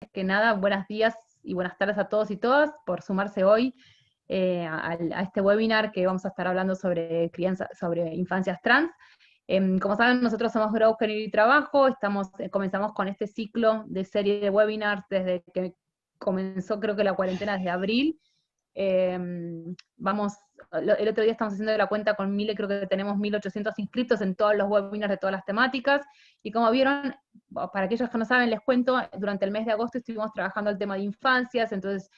Que nada, buenos días y buenas tardes a todos y todas por sumarse hoy a este webinar que vamos a estar hablando sobre crianza, sobre infancias trans. Como saben, nosotros somos Grow Género y Trabajo, comenzamos con este ciclo de serie de webinars desde que comenzó, creo que la cuarentena desde abril. El otro día estamos haciendo la cuenta con Mile, creo que tenemos 1.800 inscritos en todos los webinars de todas las temáticas, y como vieron, para aquellos que no saben, les cuento, durante el mes de agosto estuvimos trabajando el tema de infancias, entonces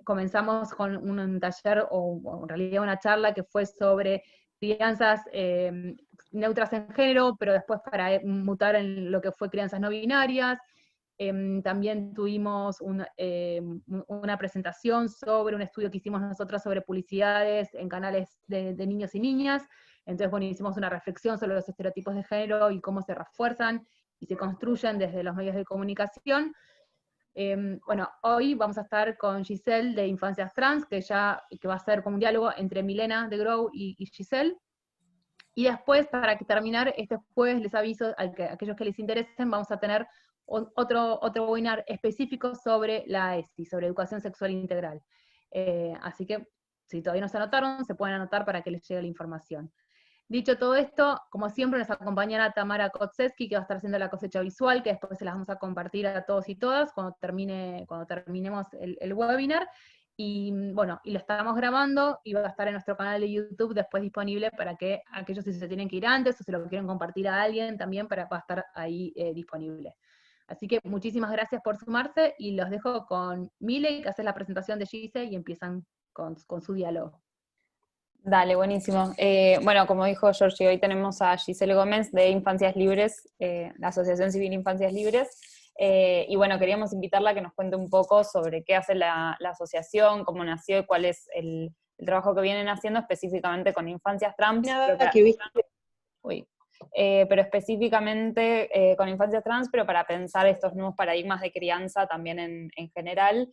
comenzamos con un taller, o en realidad una charla que fue sobre crianzas neutras en género, pero después para mutar en lo que fue crianzas no binarias. También tuvimos una presentación sobre un estudio que hicimos nosotros sobre publicidades en canales de niños y niñas. Entonces, bueno, hicimos una reflexión sobre los estereotipos de género y cómo se refuerzan y se construyen desde los medios de comunicación. Bueno, hoy vamos a estar con Giselle de Infancias Trans, que va a ser como un diálogo entre Milena de Grow y Giselle. Y después, para terminar, este jueves les aviso a aquellos que les interesen, vamos a tener otro webinar específico sobre la ESI, sobre educación sexual integral. Así que, si todavía no se anotaron, se pueden anotar para que les llegue la información. Dicho todo esto, como siempre nos acompañará Tamara Kotzeski, que va a estar haciendo la cosecha visual, que después se las vamos a compartir a todos y todas cuando terminemos el webinar. Y bueno, y lo estamos grabando y va a estar en nuestro canal de YouTube después disponible para que aquellos si se tienen que ir antes o si lo quieren compartir a alguien también va a estar ahí disponible. Así que muchísimas gracias por sumarse y los dejo con Mile, que hace la presentación de Gise y empiezan con su diálogo. Dale, buenísimo. Bueno, como dijo Georgie, hoy tenemos a Giselle Gómez de Infancias Libres, la Asociación Civil Infancias Libres, y bueno, queríamos invitarla a que nos cuente un poco sobre qué hace la asociación, cómo nació y cuál es el trabajo que vienen haciendo específicamente con infancias trans. Pero específicamente con infancias trans, pero para pensar estos nuevos paradigmas de crianza también en general.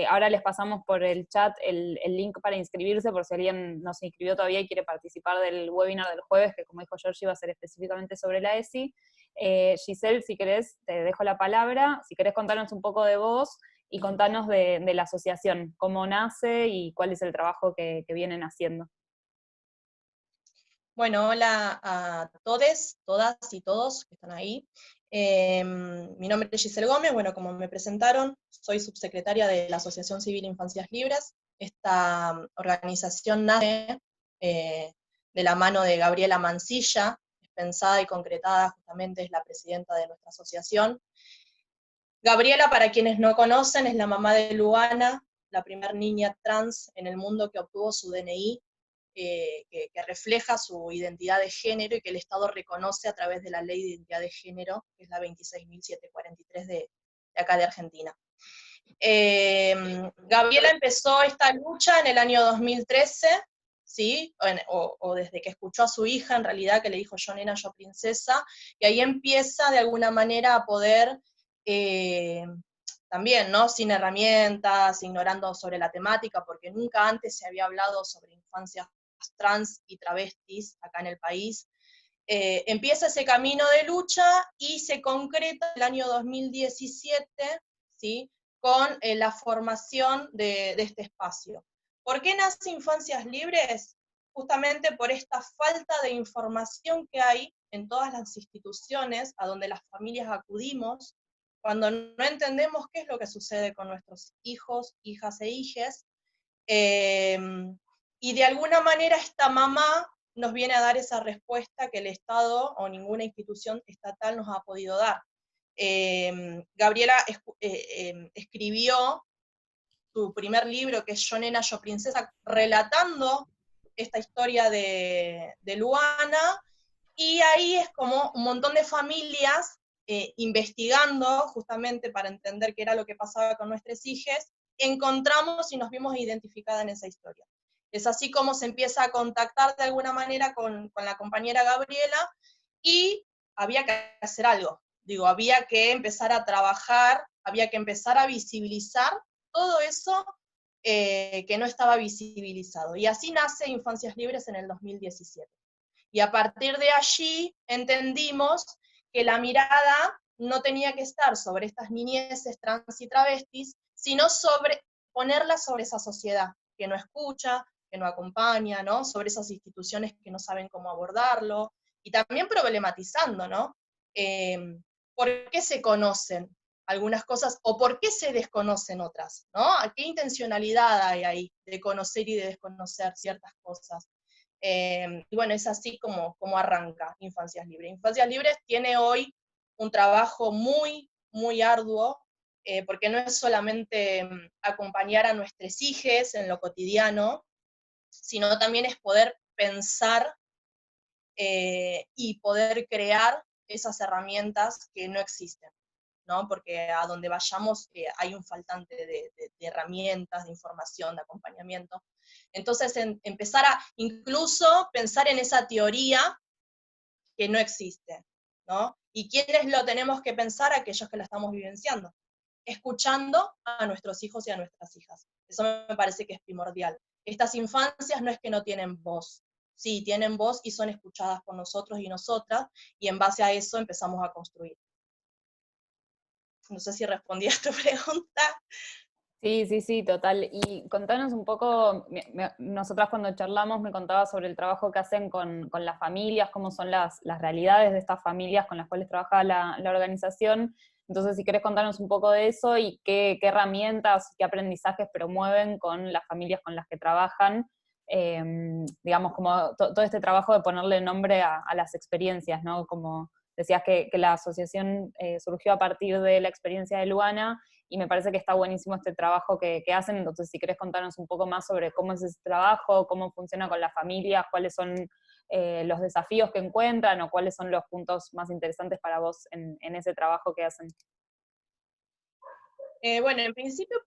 Ahora les pasamos por el chat el link para inscribirse, por si alguien no se inscribió todavía y quiere participar del webinar del jueves, que como dijo Georgie va a ser específicamente sobre la ESI. Giselle, si querés, te dejo la palabra, si querés contarnos un poco de vos y contanos de la asociación, cómo nace y cuál es el trabajo que vienen haciendo. Bueno, hola a todes, todas y todos que están ahí. Mi nombre es Giselle Gómez, bueno, como me presentaron, soy subsecretaria de la Asociación Civil Infancias Libres. Esta organización nace de la mano de Gabriela Mancilla, pensada y concretada, justamente es la presidenta de nuestra asociación. Gabriela, para quienes no conocen, es la mamá de Luana, la primera niña trans en el mundo que obtuvo su DNI, que refleja su identidad de género y que el Estado reconoce a través de la Ley de Identidad de Género, que es la 26.743 de acá de Argentina. Gabriela empezó esta lucha en el año 2013, ¿sí? O desde que escuchó a su hija, en realidad, que le dijo yo nena, yo princesa, y ahí empieza de alguna manera a poder también, ¿no? Sin herramientas, ignorando sobre la temática, porque nunca antes se había hablado sobre infancias trans y travestis acá en el país. Empieza ese camino de lucha y se concreta en el año 2017, ¿sí? Con la formación de este espacio. ¿Por qué nace Infancias Libres? Justamente por esta falta de información que hay en todas las instituciones a donde las familias acudimos, cuando no entendemos qué es lo que sucede con nuestros hijos, hijas e hijes, y de alguna manera esta mamá nos viene a dar esa respuesta que el Estado o ninguna institución estatal nos ha podido dar. Gabriela escribió su primer libro, que es Yo nena, yo princesa, relatando esta historia de Luana, y ahí es como un montón de familias investigando justamente para entender qué era lo que pasaba con nuestras hijas, encontramos y nos vimos identificadas en esa historia. Es así como se empieza a contactar de alguna manera con la compañera Gabriela, y había que hacer algo. Digo, había que empezar a trabajar, había que empezar a visibilizar todo eso que no estaba visibilizado. Y así nace Infancias Libres en el 2017. Y a partir de allí entendimos que la mirada no tenía que estar sobre estas niñeces trans y travestis, sino ponerlas sobre esa sociedad que no escucha, que no acompaña, ¿no? Sobre esas instituciones que no saben cómo abordarlo, y también problematizando, ¿no? ¿Por qué se conocen algunas cosas o por qué se desconocen otras, ¿no? ¿A qué intencionalidad hay ahí de conocer y de desconocer ciertas cosas? Y bueno, es así como arranca Infancias Libres. Infancias Libres tiene hoy un trabajo muy, muy arduo, porque no es solamente acompañar a nuestros hijos en lo cotidiano, sino también es poder pensar y poder crear esas herramientas que no existen, ¿no? Porque a donde vayamos hay un faltante de herramientas, de información, de acompañamiento. Entonces, empezar a incluso pensar en esa teoría que no existe, ¿no? ¿Y quiénes lo tenemos que pensar? Aquellos que la estamos vivenciando, escuchando a nuestros hijos y a nuestras hijas. Eso me parece que es primordial. Estas infancias no es que no tienen voz, sí, tienen voz y son escuchadas por nosotros y nosotras, y en base a eso empezamos a construir. No sé si respondí a tu pregunta. Sí, sí, sí, total. Y contanos un poco, nosotras cuando charlamos me contabas sobre el trabajo que hacen con las familias, cómo son las realidades de estas familias con las cuales trabaja la organización. Entonces, si querés contarnos un poco de eso y qué herramientas, qué aprendizajes promueven con las familias con las que trabajan, digamos, como todo este trabajo de ponerle nombre a las experiencias, ¿no? Como decías que la asociación surgió a partir de la experiencia de Luana, y me parece que está buenísimo este trabajo que hacen. Entonces, si querés contarnos un poco más sobre cómo es ese trabajo, cómo funciona con las familias, cuáles son los desafíos que encuentran, o cuáles son los puntos más interesantes para vos en ese trabajo que hacen. Bueno, en principio,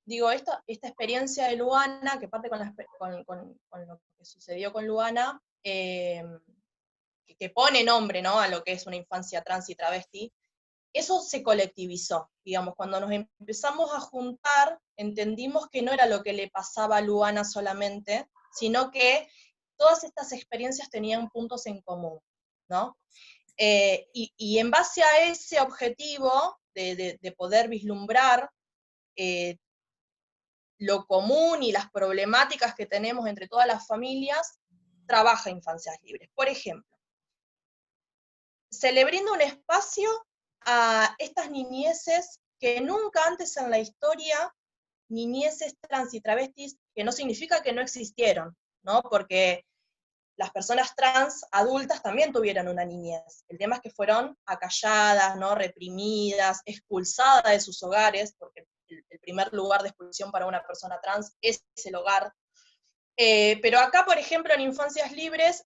digo, esta experiencia de Luana, que parte con lo que sucedió con Luana, que pone nombre, ¿no?, a lo que es una infancia trans y travesti, eso se colectivizó, digamos, cuando nos empezamos a juntar, entendimos que no era lo que le pasaba a Luana solamente, sino que todas estas experiencias tenían puntos en común, ¿no? Y en base a ese objetivo de poder vislumbrar lo común y las problemáticas que tenemos entre todas las familias, trabaja Infancias Libres. Por ejemplo, se le brinda un espacio a estas niñeces que nunca antes en la historia, niñeces trans y travestis, que no significa que no existieron, ¿no? Porque las personas trans adultas también tuvieron una niñez. El tema es que fueron acalladas, ¿no?, reprimidas, expulsadas de sus hogares, porque el primer lugar de expulsión para una persona trans es el hogar. Pero acá, por ejemplo, en Infancias Libres,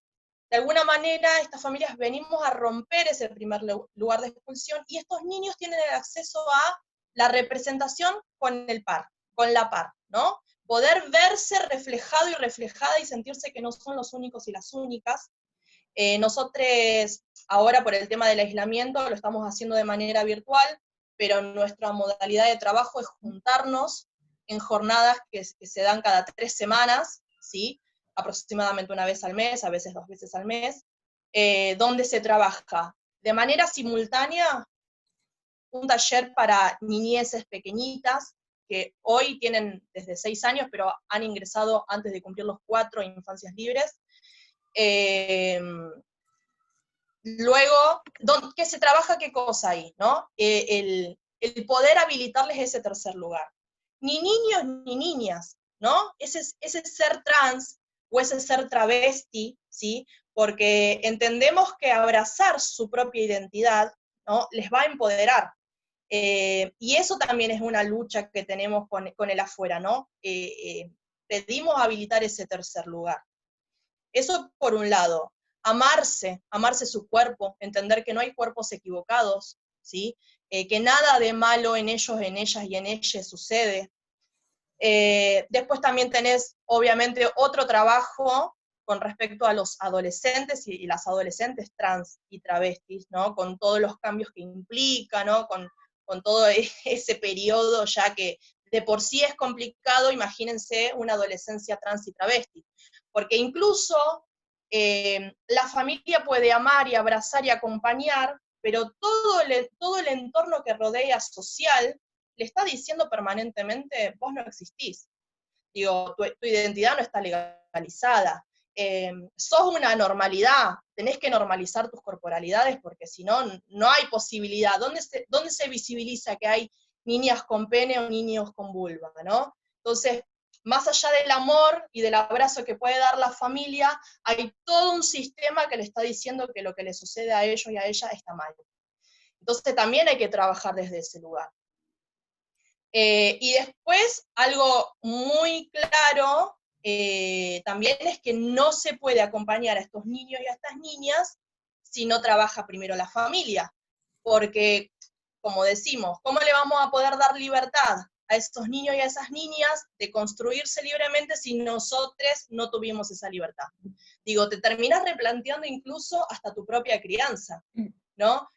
de alguna manera, estas familias venimos a romper ese primer lugar de expulsión, y estos niños tienen el acceso a la representación con la par, ¿no? Poder verse reflejado y reflejada y sentirse que no son los únicos y las únicas. Nosotros ahora, por el tema del aislamiento, lo estamos haciendo de manera virtual, pero nuestra modalidad de trabajo es juntarnos en jornadas que se dan cada 3 semanas, ¿sí?, aproximadamente una vez al mes, a veces 2 veces al mes, donde se trabaja de manera simultánea un taller para niñeces pequeñitas, que hoy tienen desde 6 años, pero han ingresado antes de cumplir los 4 en Infancias Libres. Luego, ¿qué se trabaja? ¿Qué cosa ahí, no? El poder habilitarles ese tercer lugar. Ni niños ni niñas, ¿no? Ese ser trans o ese ser travesti, ¿sí? Porque entendemos que abrazar su propia identidad, ¿no?, les va a empoderar. Y eso también es una lucha que tenemos con el afuera, ¿no? Pedimos habilitar ese tercer lugar. Eso por un lado. Amarse su cuerpo, entender que no hay cuerpos equivocados, ¿sí? Que nada de malo en ellos, en ellas y en ellas sucede. Después también tenés, obviamente, otro trabajo con respecto a los adolescentes y las adolescentes trans y travestis, ¿no? Con todos los cambios que implica, ¿no? Con todo ese periodo ya que de por sí es complicado, imagínense una adolescencia trans y travesti. Porque incluso la familia puede amar y abrazar y acompañar, pero todo el entorno que rodea social le está diciendo permanentemente, vos no existís. Digo, tu identidad no está legalizada. Sos una normalidad, tenés que normalizar tus corporalidades porque si no, no hay posibilidad. ¿Dónde se visibiliza que hay niñas con pene o niños con vulva, ¿no? Entonces, más allá del amor y del abrazo que puede dar la familia, hay todo un sistema que le está diciendo que lo que le sucede a ellos y a ella está mal. Entonces también hay que trabajar desde ese lugar. Y después, algo muy claro, también es que no se puede acompañar a estos niños y a estas niñas si no trabaja primero la familia. Porque, como decimos, ¿cómo le vamos a poder dar libertad a esos niños y a esas niñas de construirse libremente si nosotros no tuvimos esa libertad? Digo, te terminas replanteando incluso hasta tu propia crianza, ¿no?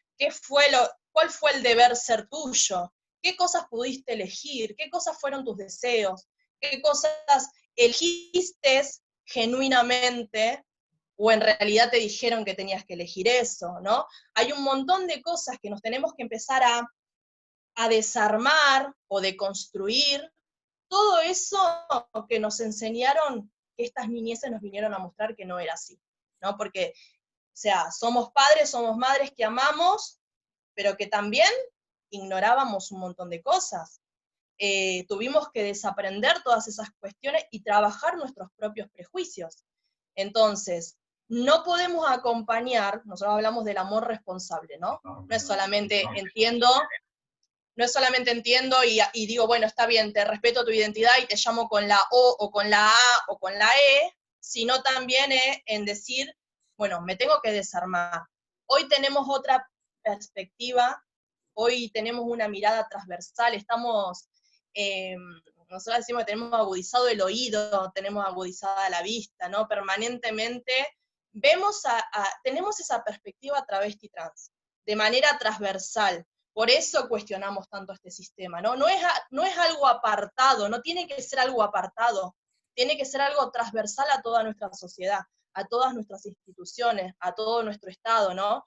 ¿Cuál fue el deber ser tuyo? ¿Qué cosas pudiste elegir? ¿Qué cosas fueron tus deseos? ¿Qué cosas elegiste genuinamente? ¿O en realidad te dijeron que tenías que elegir eso, ¿no? Hay un montón de cosas que nos tenemos que empezar a desarmar o deconstruir. Todo eso que nos enseñaron, que estas niñeces nos vinieron a mostrar que no era así, ¿no? Porque, o sea, somos padres, somos madres que amamos, pero que también ignorábamos un montón de cosas. Tuvimos que desaprender todas esas cuestiones y trabajar nuestros propios prejuicios. Entonces, no podemos acompañar, nosotros hablamos del amor responsable, ¿no? No es solamente entiendo y digo, bueno, está bien, te respeto tu identidad y te llamo con la O con la A o con la E, sino también en decir, bueno, me tengo que desarmar. Hoy tenemos otra perspectiva, hoy tenemos una mirada transversal, nosotros decimos que tenemos agudizado el oído, tenemos agudizada la vista, ¿no? Permanentemente tenemos esa perspectiva travesti trans, de manera transversal. Por eso cuestionamos tanto este sistema, ¿no? No es algo apartado, no tiene que ser algo apartado, tiene que ser algo transversal a toda nuestra sociedad, a todas nuestras instituciones, a todo nuestro Estado, ¿no?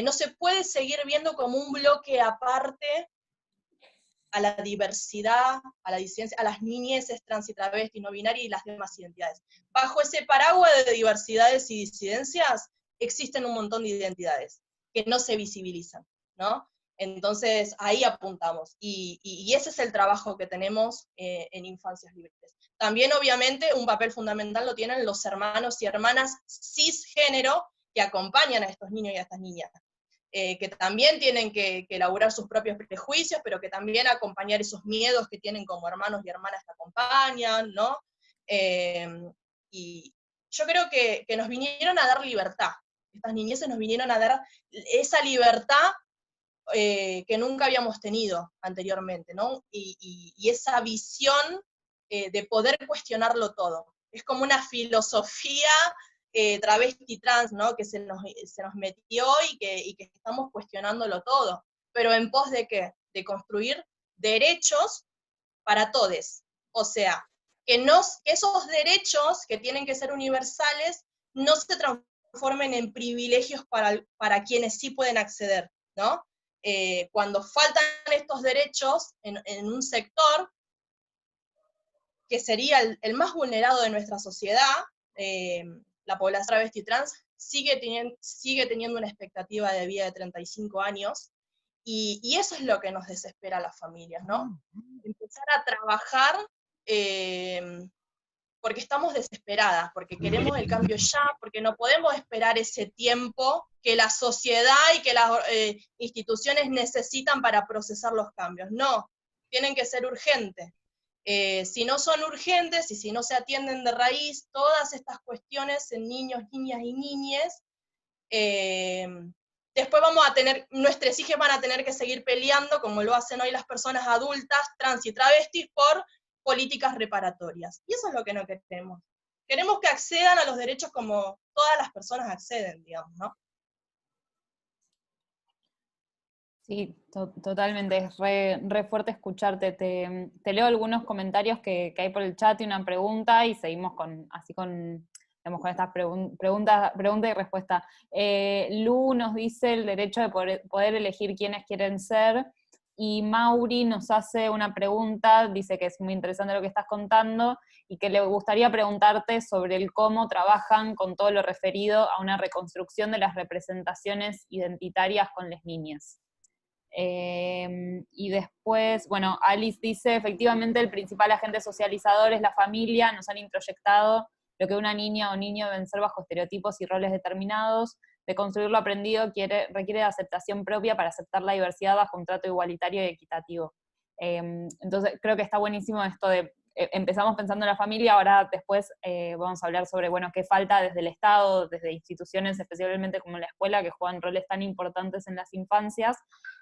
No se puede seguir viendo como un bloque aparte a la diversidad, a la disidencia, a las niñeces trans y travesti, no binarias y las demás identidades. Bajo ese paraguas de diversidades y disidencias existen un montón de identidades que no se visibilizan, ¿no? Entonces, ahí apuntamos, y ese es el trabajo que tenemos en Infancias Libres. También, obviamente, un papel fundamental lo tienen los hermanos y hermanas cisgénero que acompañan a estos niños y a estas niñas, que también tienen que elaborar sus propios prejuicios, pero que también acompañar esos miedos que tienen como hermanos y hermanas que acompañan, ¿no? Y yo creo que nos vinieron a dar libertad, estas niñeces nos vinieron a dar esa libertad que nunca habíamos tenido anteriormente, ¿no? Y esa visión de poder cuestionarlo todo. Es como una filosofía travesti trans, ¿no? Que se nos metió y que estamos cuestionándolo todo. ¿Pero en pos de qué? De construir derechos para todos. O sea, que esos derechos que tienen que ser universales no se transformen en privilegios para quienes sí pueden acceder, ¿no? Cuando faltan estos derechos en un sector que sería el más vulnerado de nuestra sociedad, la población travesti trans sigue teniendo una expectativa de vida de 35 años, y eso es lo que nos desespera a las familias, ¿no? Empezar a trabajar porque estamos desesperadas, porque queremos el cambio ya, porque no podemos esperar ese tiempo que la sociedad y que las instituciones necesitan para procesar los cambios. No, tienen que ser urgentes. Si no son urgentes y si no se atienden de raíz todas estas cuestiones en niños, niñas y niñes, después nuestros hijos van a tener que seguir peleando, como lo hacen hoy las personas adultas, trans y travestis, por políticas reparatorias. Y eso es lo que no queremos. Queremos que accedan a los derechos como todas las personas acceden, digamos, ¿no? Sí, totalmente, es re fuerte escucharte. Te leo algunos comentarios que hay por el chat y una pregunta, y seguimos con digamos, con estas pregunta y respuesta. Lu nos dice el derecho de poder elegir quiénes quieren ser, y Mauri nos hace una pregunta, dice que es muy interesante lo que estás contando, y que le gustaría preguntarte sobre el cómo trabajan con todo lo referido a una reconstrucción de las representaciones identitarias con las niñas. Y después, bueno, Alice dice, efectivamente el principal agente socializador es la familia, nos han introyectado lo que una niña o niño deben ser bajo estereotipos y roles determinados. De construir lo aprendido requiere de aceptación propia para aceptar la diversidad bajo un trato igualitario y equitativo. Entonces creo que está buenísimo esto de, empezamos pensando en la familia, ahora después vamos a hablar sobre, bueno, qué falta desde el Estado, desde instituciones especialmente como la escuela, que juegan roles tan importantes en las infancias.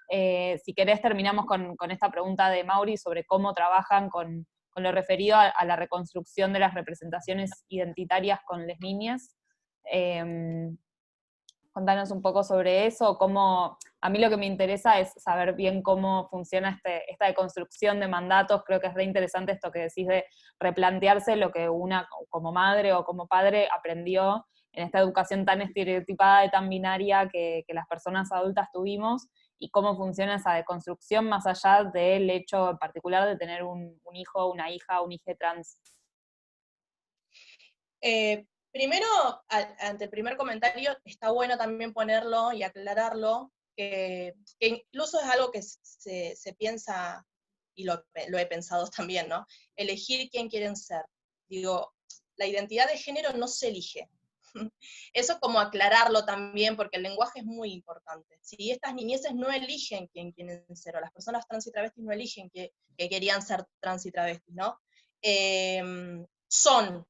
Si querés terminamos con esta pregunta de Mauri sobre cómo trabajan con lo referido a la reconstrucción de las representaciones identitarias con las niñas. Contanos un poco sobre eso, cómo, a mí lo que me interesa es saber bien cómo funciona esta deconstrucción de mandatos. Creo que es re interesante esto que decís de replantearse lo que una como madre o como padre aprendió en esta educación tan estereotipada y tan binaria que las personas adultas tuvimos, y cómo funciona esa deconstrucción más allá del hecho en particular de tener un hijo, una hija, un hijo trans. Primero, ante el primer comentario, está bueno también ponerlo y aclararlo, que incluso es algo que se piensa, y lo he pensado también, ¿no? Elegir quién quieren ser. Digo, la identidad de género no se elige. Eso como aclararlo también, porque el lenguaje es muy importante. Si estas niñeces no eligen quién quieren ser, o las personas trans y travestis no eligen que querían ser trans y travestis, ¿no? Son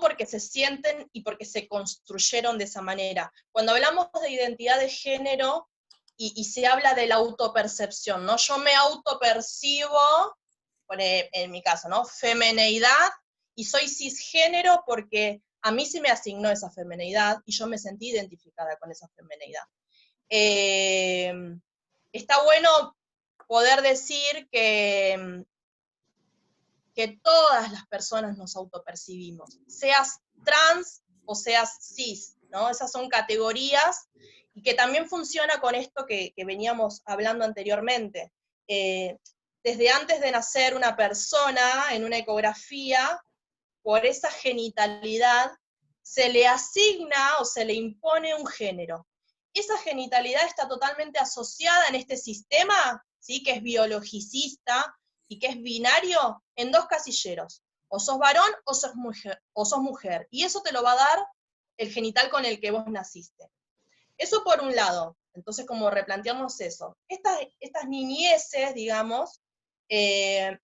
porque se sienten y porque se construyeron de esa manera. Cuando hablamos de identidad de género y se habla de la autopercepción, ¿no? Yo me autopercibo, en mi caso, ¿no? Femineidad, y soy cisgénero porque a mí se me asignó esa femineidad y yo me sentí identificada con esa femineidad. Está bueno poder decir que todas las personas nos autopercibimos, seas trans o seas cis, ¿no? Esas son categorías, y que también funciona con esto que veníamos hablando anteriormente. Desde antes de nacer una persona en una ecografía, por esa genitalidad, se le asigna o se le impone un género. Esa genitalidad está totalmente asociada en este sistema, ¿sí? Que es biologicista y que es binario, en dos casilleros. O sos varón o sos mujer. Y eso te lo va a dar el genital con el que vos naciste. Eso por un lado. Entonces, como replanteamos eso. Estas niñeces, digamos,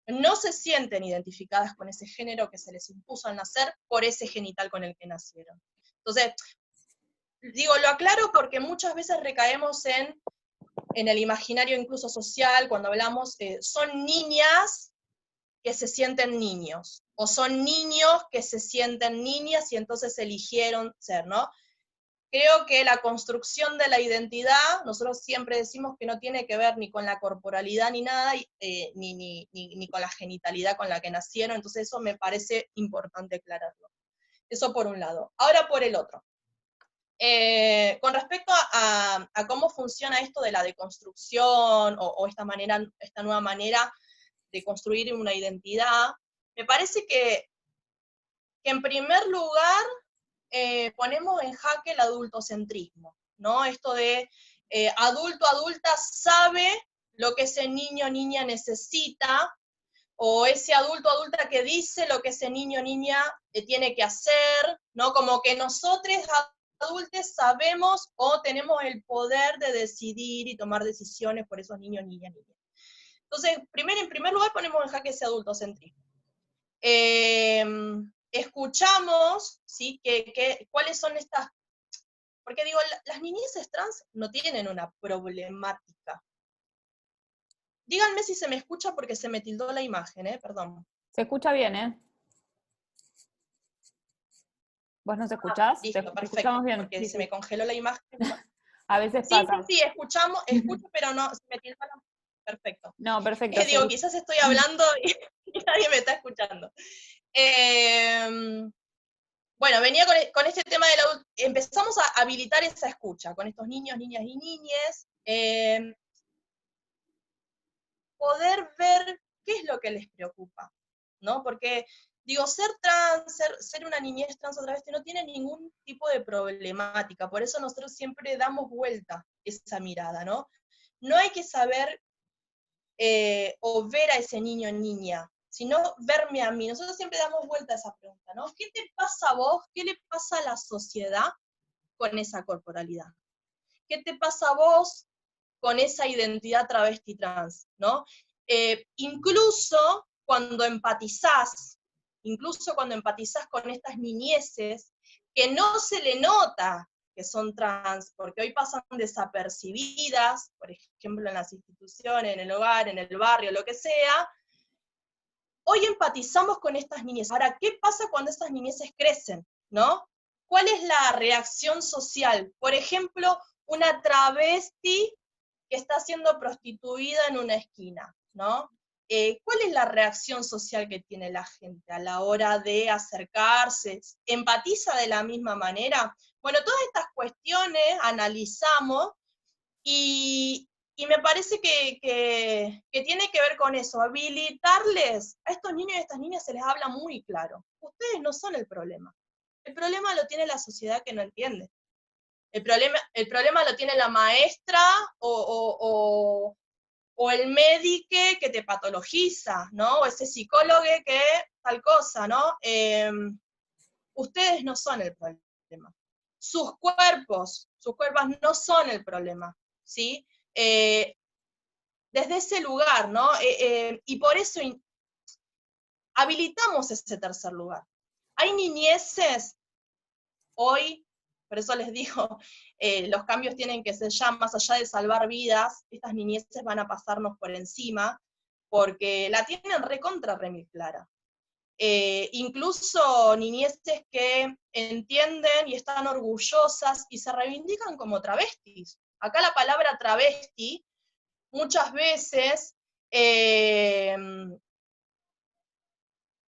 no se sienten identificadas con ese género que se les impuso al nacer por ese genital con el que nacieron. Entonces, digo, lo aclaro porque muchas veces recaemos en el imaginario incluso social, cuando hablamos, son niñas que se sienten niños, o son niños que se sienten niñas y entonces eligieron ser, ¿no? Creo que la construcción de la identidad, nosotros siempre decimos que no tiene que ver ni con la corporalidad ni nada, ni con la genitalidad con la que nacieron, entonces eso me parece importante aclararlo. Eso por un lado. Ahora por el otro. Con respecto a cómo funciona esto de la deconstrucción, o esta nueva manera de construir una identidad, me parece que en primer lugar ponemos en jaque el adultocentrismo, ¿no? Esto de adulto, adulta sabe lo que ese niño o niña necesita, o ese adulto, adulta que dice lo que ese niño o niña tiene que hacer, ¿no? Como que nosotros adultos sabemos o tenemos el poder de decidir y tomar decisiones por esos niños, niñas, niñas. Entonces, en primer lugar ponemos en jaque ese adultocentrismo. Escuchamos, ¿sí? cuáles son estas, porque digo, las niñeces trans no tienen una problemática. Díganme si se me escucha porque se me tildó la imagen, perdón. Se escucha bien, ¿eh? ¿Vos nos escuchás? Listo, te perfecto, escuchamos bien. porque Sí, se me congeló la imagen. A veces pasa. Sí, escucho, pero no, se me tildó la... Perfecto. No, perfecto. Digo, quizás estoy hablando y nadie me está escuchando. bueno, venía con este tema empezamos a habilitar esa escucha con estos niños, niñas y niñes, poder ver qué es lo que les preocupa, ¿no? Porque, digo, ser trans, ser una niñez trans o travesti no tiene ningún tipo de problemática, por eso nosotros siempre damos vuelta esa mirada, ¿no? No hay que saber o ver a ese niño o niña, sino verme a mí. Nosotros siempre damos vuelta a esa pregunta, ¿no? ¿Qué te pasa a vos? ¿Qué le pasa a la sociedad con esa corporalidad? ¿Qué te pasa a vos con esa identidad travesti trans, ¿no? Incluso cuando empatizás con estas niñeces, que no se le nota que son trans, porque hoy pasan desapercibidas, por ejemplo en las instituciones, en el hogar, en el barrio, lo que sea, hoy empatizamos con estas niñeces. Ahora, ¿qué pasa cuando estas niñeces crecen, no? ¿Cuál es la reacción social? Por ejemplo, una travesti que está siendo prostituida en una esquina, ¿no? ¿Cuál es la reacción social que tiene la gente a la hora de acercarse? ¿Empatiza de la misma manera? Bueno, todas estas cuestiones analizamos y me parece que tiene que ver con eso, habilitarles a estos niños y a estas niñas se les habla muy claro. Ustedes no son el problema lo tiene la sociedad que no entiende. El problema lo tiene la maestra o el médico que te patologiza, ¿no? O ese psicólogo que tal cosa, ¿no? Ustedes no son el problema. Sus cuerpos no son el problema, ¿sí? Desde ese lugar, ¿no? Y por eso habilitamos ese tercer lugar. Hay niñeces hoy, por eso les digo, los cambios tienen que ser ya más allá de salvar vidas, estas niñeces van a pasarnos por encima, porque la tienen recontra remil clara. Incluso niñeces que entienden y están orgullosas y se reivindican como travestis. Acá la palabra travesti muchas veces,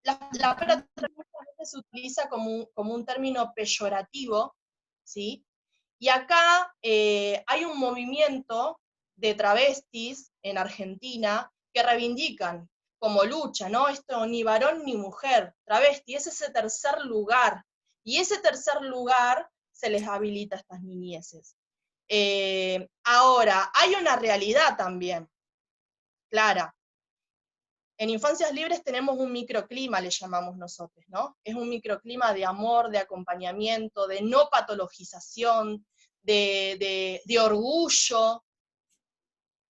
la palabra muchas veces se utiliza como un término peyorativo, ¿sí? Y acá hay un movimiento de travestis en Argentina que reivindican como lucha, ¿no? Esto ni varón ni mujer, travesti, es ese tercer lugar. Y ese tercer lugar se les habilita a estas niñeces. Ahora, hay una realidad también, clara. En Infancias Libres tenemos un microclima, le llamamos nosotros, ¿no? Es un microclima de amor, de acompañamiento, de no patologización, de orgullo.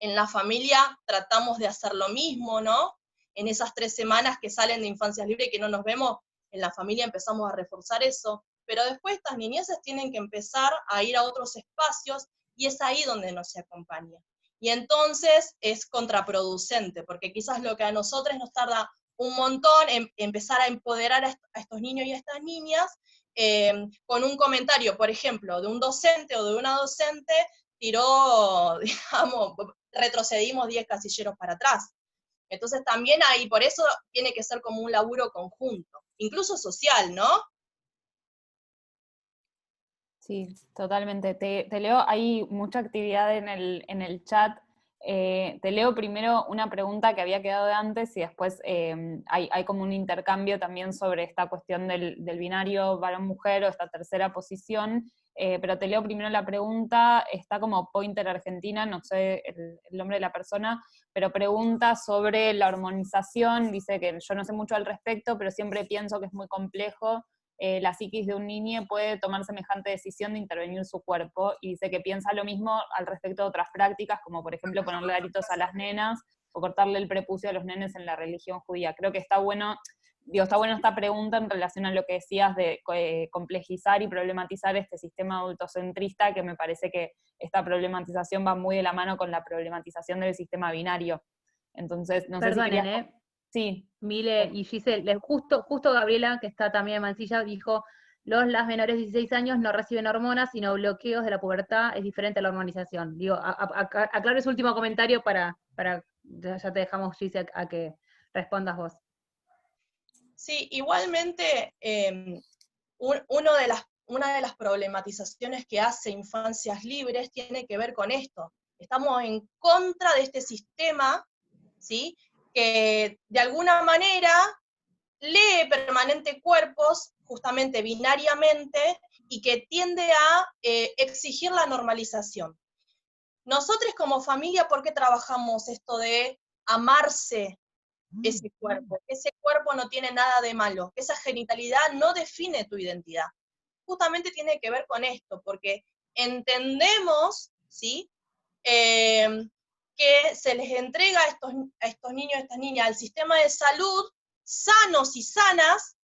En la familia tratamos de hacer lo mismo, ¿no? En esas 3 semanas que salen de Infancias Libres y que no nos vemos, en la familia empezamos a reforzar eso, pero después estas niñeces tienen que empezar a ir a otros espacios y es ahí donde nos se acompaña. Y entonces es contraproducente, porque quizás lo que a nosotros nos tarda un montón en empezar a empoderar a estos niños y a estas niñas, con un comentario, por ejemplo, de un docente o de una docente, tiró, digamos, retrocedimos 10 casilleros para atrás. Entonces también ahí, por eso tiene que ser como un laburo conjunto, incluso social, ¿no? Sí, totalmente. Te leo, hay mucha actividad en el chat. Te leo primero una pregunta que había quedado de antes y después hay como un intercambio también sobre esta cuestión del binario varón-mujer o esta tercera posición. Pero te leo primero la pregunta, está como Pointer Argentina, no sé el nombre de la persona, pero pregunta sobre la hormonización, dice que yo no sé mucho al respecto, pero siempre pienso que es muy complejo. La psiquis de un niño puede tomar semejante decisión de intervenir su cuerpo, y dice que piensa lo mismo al respecto de otras prácticas, como por ejemplo ponerle aritos a las nenas, o cortarle el prepucio a los nenes en la religión judía. Creo que está bueno esta pregunta en relación a lo que decías de complejizar y problematizar este sistema adultocentrista, que me parece que esta problematización va muy de la mano con la problematización del sistema binario. Entonces, no sé si Perdonen, querías... Sí. Mile y Giselle, justo Gabriela, que está también en Mansilla, dijo, las menores de 16 años no reciben hormonas, sino bloqueos de la pubertad, es diferente a la hormonización. Digo, aclaro ese último comentario para ya te dejamos, Giselle, a que respondas vos. Sí, igualmente una de las problematizaciones que hace Infancias Libres tiene que ver con esto. Estamos en contra de este sistema, ¿sí? Que de alguna manera lee permanente cuerpos, justamente binariamente, y que tiende a exigir la normalización. Nosotros como familia, ¿por qué trabajamos esto de amarse ese cuerpo? Ese cuerpo no tiene nada de malo, esa genitalidad no define tu identidad. Justamente tiene que ver con esto, porque entendemos, ¿sí? Que se les entrega a estos niños y estas niñas al sistema de salud sanos y sanas,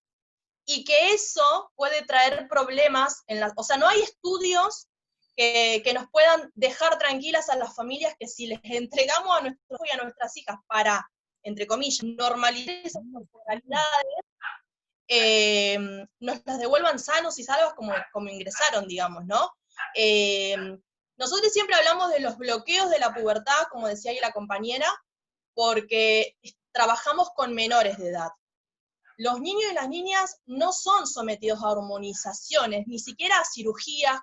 y que eso puede traer problemas, o sea, no hay estudios que nos puedan dejar tranquilas a las familias que si les entregamos a nuestros hijos y a nuestras hijas para, entre comillas, normalizar esas corporalidades, nos las devuelvan sanos y salvas como ingresaron, digamos, ¿no? Nosotros siempre hablamos de los bloqueos de la pubertad, como decía ahí la compañera, porque trabajamos con menores de edad. Los niños y las niñas no son sometidos a hormonizaciones, ni siquiera a cirugías,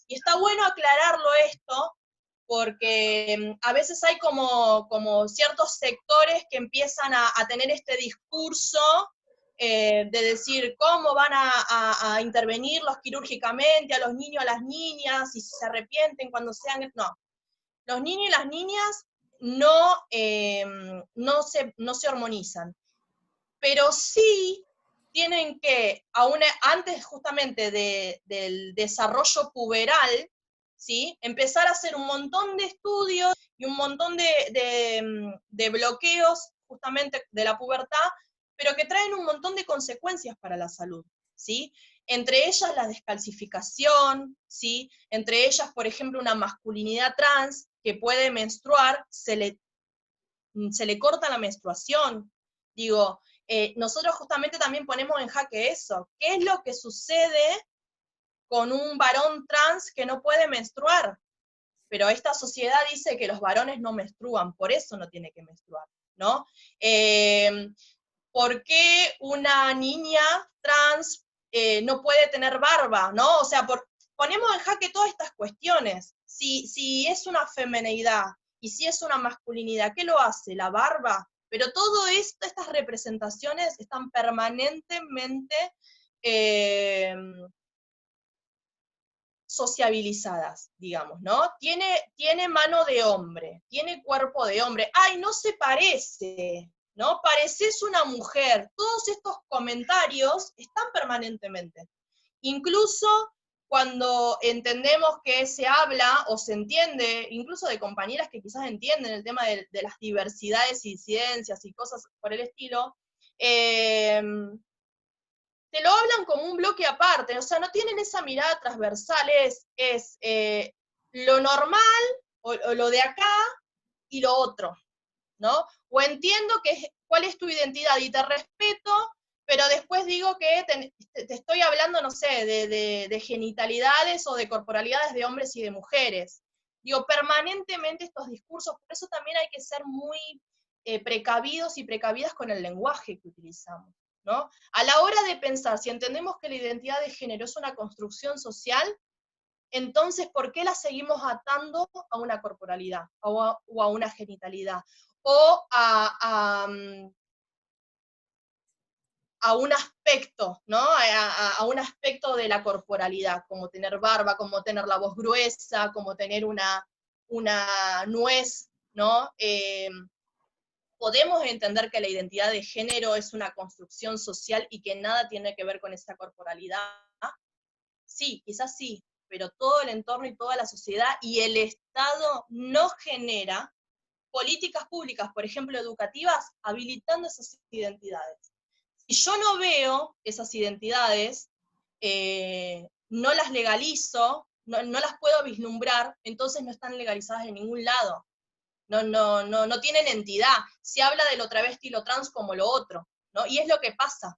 y está bueno aclararlo esto, porque a veces hay como ciertos sectores que empiezan a tener este discurso de decir cómo van a intervenirlos quirúrgicamente a los niños, a las niñas, y si se arrepienten cuando sean... No, los niños y las niñas no se hormonizan, pero sí tienen que, antes justamente del desarrollo puberal, ¿sí? Empezar a hacer un montón de estudios y un montón de bloqueos justamente de la pubertad, pero que traen un montón de consecuencias para la salud, ¿sí? Entre ellas la descalcificación, ¿sí? Entre ellas, por ejemplo, una masculinidad trans que puede menstruar, se le corta la menstruación. Digo, nosotros justamente también ponemos en jaque eso. ¿Qué es lo que sucede con un varón trans que no puede menstruar? Pero esta sociedad dice que los varones no menstruan, por eso no tiene que menstruar, ¿no? ¿Por qué una niña trans no puede tener barba, ¿no? O sea, ponemos en jaque todas estas cuestiones. Si es una femineidad y si es una masculinidad, ¿qué lo hace? ¿La barba? Pero todo esto, estas representaciones están permanentemente sociabilizadas, digamos, ¿no? Tiene mano de hombre, tiene cuerpo de hombre, ¡ay, no se parece! ¿No? Pareces una mujer. Todos estos comentarios están permanentemente. Incluso cuando entendemos que se habla o se entiende, incluso de compañeras que quizás entienden el tema de las diversidades y disidencias y cosas por el estilo, te lo hablan como un bloque aparte, o sea, no tienen esa mirada transversal, es lo normal, o lo de acá, y lo otro, ¿no? O entiendo cuál es tu identidad y te respeto, pero después digo que te estoy hablando, no sé, de genitalidades o de corporalidades de hombres y de mujeres. Digo, permanentemente estos discursos, por eso también hay que ser muy precavidos y precavidas con el lenguaje que utilizamos, ¿no? A la hora de pensar, si entendemos que la identidad de género es una construcción social, entonces, ¿por qué la seguimos atando a una corporalidad o a una genitalidad? O a un aspecto, ¿no? A un aspecto de la corporalidad, como tener barba, como tener la voz gruesa, como tener una nuez, ¿no? Podemos entender que la identidad de género es una construcción social y que nada tiene que ver con esa corporalidad. Sí, quizás sí, pero todo el entorno y toda la sociedad y el Estado no genera políticas públicas, por ejemplo, educativas, habilitando esas identidades. Si yo no veo esas identidades, no las legalizo, no las puedo vislumbrar, entonces no están legalizadas en ningún lado. No tienen entidad. Se habla de lo travesti y lo trans como lo otro, ¿no? Y es lo que pasa.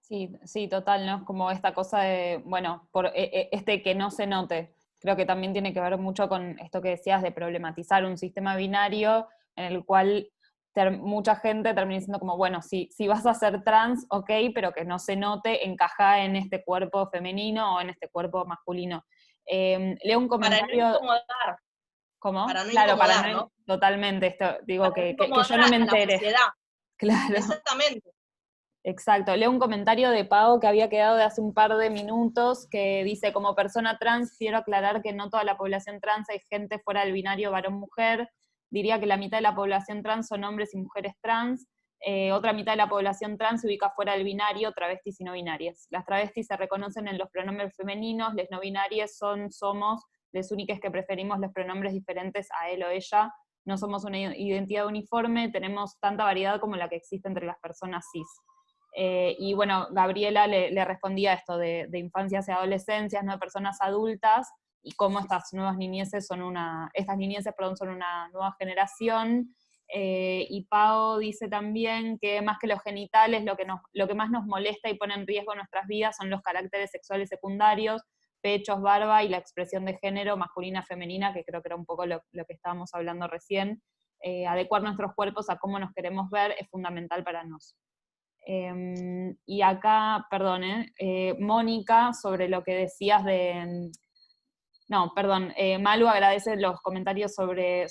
Sí, sí, total, ¿no? Es como esta cosa de, bueno, por que no se note. Creo que también tiene que ver mucho con esto que decías de problematizar un sistema binario en el cual mucha gente termina diciendo como, bueno, si vas a ser trans, ok, pero que no se note, encaja en este cuerpo femenino o en este cuerpo masculino. Leo un comentario... Para no incomodar. ¿Cómo? Para no Claro, para incomodar, no... ¿no? Totalmente, esto, digo, Para no que yo incomodar no me a la entere. sociedad. Claro. Exactamente. Exacto, leo un comentario de Pau que había quedado de hace un par de minutos que dice, como persona trans quiero aclarar que no toda la población trans hay gente fuera del binario varón-mujer, diría que la mitad de la población trans son hombres y mujeres trans, otra mitad de la población trans se ubica fuera del binario, travestis y no binarias. Las travestis se reconocen en los pronombres femeninos, les no binarias somos les únicas que preferimos los pronombres diferentes a él o ella, no somos una identidad uniforme, tenemos tanta variedad como la que existe entre las personas cis. Y bueno, Gabriela le respondía esto de infancias y adolescencias, no de personas adultas, y cómo estas nuevas niñeces son una nueva generación. Y Pau dice también que más que los genitales, lo que más nos molesta y pone en riesgo nuestras vidas son los caracteres sexuales secundarios, pechos, barba y la expresión de género masculina, femenina, que creo que era un poco lo que estábamos hablando recién. Adecuar nuestros cuerpos a cómo nos queremos ver es fundamental para nosotros. Y acá, perdón, Mónica, sobre lo que decías de... No, perdón, Malu agradece los comentarios sobre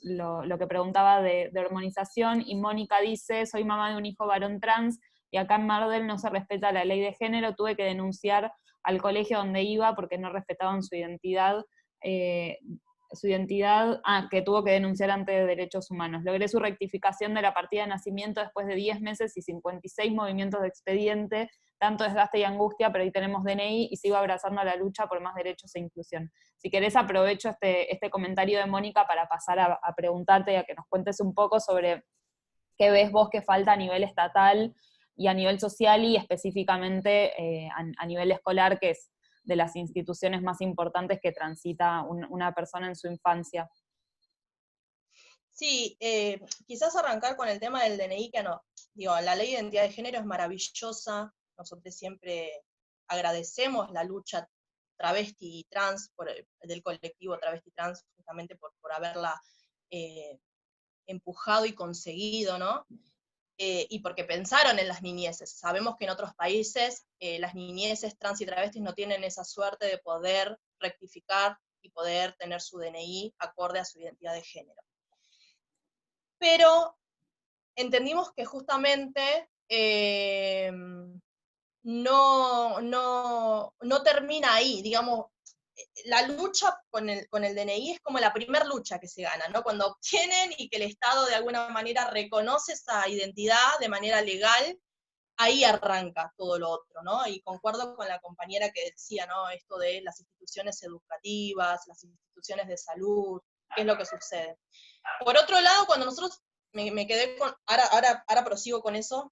lo que preguntaba de hormonización, y Mónica dice, soy mamá de un hijo varón trans, y acá en Mardel no se respeta la ley de género, tuve que denunciar al colegio donde iba porque no respetaban su identidad, que tuvo que denunciar ante Derechos Humanos. Logré su rectificación de la partida de nacimiento después de 10 meses y 56 movimientos de expediente, tanto desgaste y angustia, pero ahí tenemos DNI y sigo abrazando la lucha por más derechos e inclusión. Si querés aprovecho este comentario de Mónica para pasar a preguntarte y a que nos cuentes un poco sobre qué ves vos que falta a nivel estatal y a nivel social y específicamente a nivel escolar, que es de las instituciones más importantes que transita una persona en su infancia. Sí, quizás arrancar con el tema del DNI, que no, digo, la ley de identidad de género es maravillosa, nosotros siempre agradecemos la lucha travesti y trans, del colectivo travesti trans, justamente por haberla empujado y conseguido, ¿no? Y porque pensaron en las niñeces. Sabemos que en otros países las niñeces trans y travestis no tienen esa suerte de poder rectificar y poder tener su DNI acorde a su identidad de género. Pero entendimos que justamente no termina ahí, digamos, la lucha con el DNI es como la primera lucha que se gana, ¿no? Cuando obtienen y que el Estado de alguna manera reconoce esa identidad de manera legal, ahí arranca todo lo otro, ¿no? Y concuerdo con la compañera que decía, ¿no? Esto de las instituciones educativas, las instituciones de salud, qué es lo que sucede. Por otro lado, cuando nosotros, me quedé con, ahora prosigo con eso,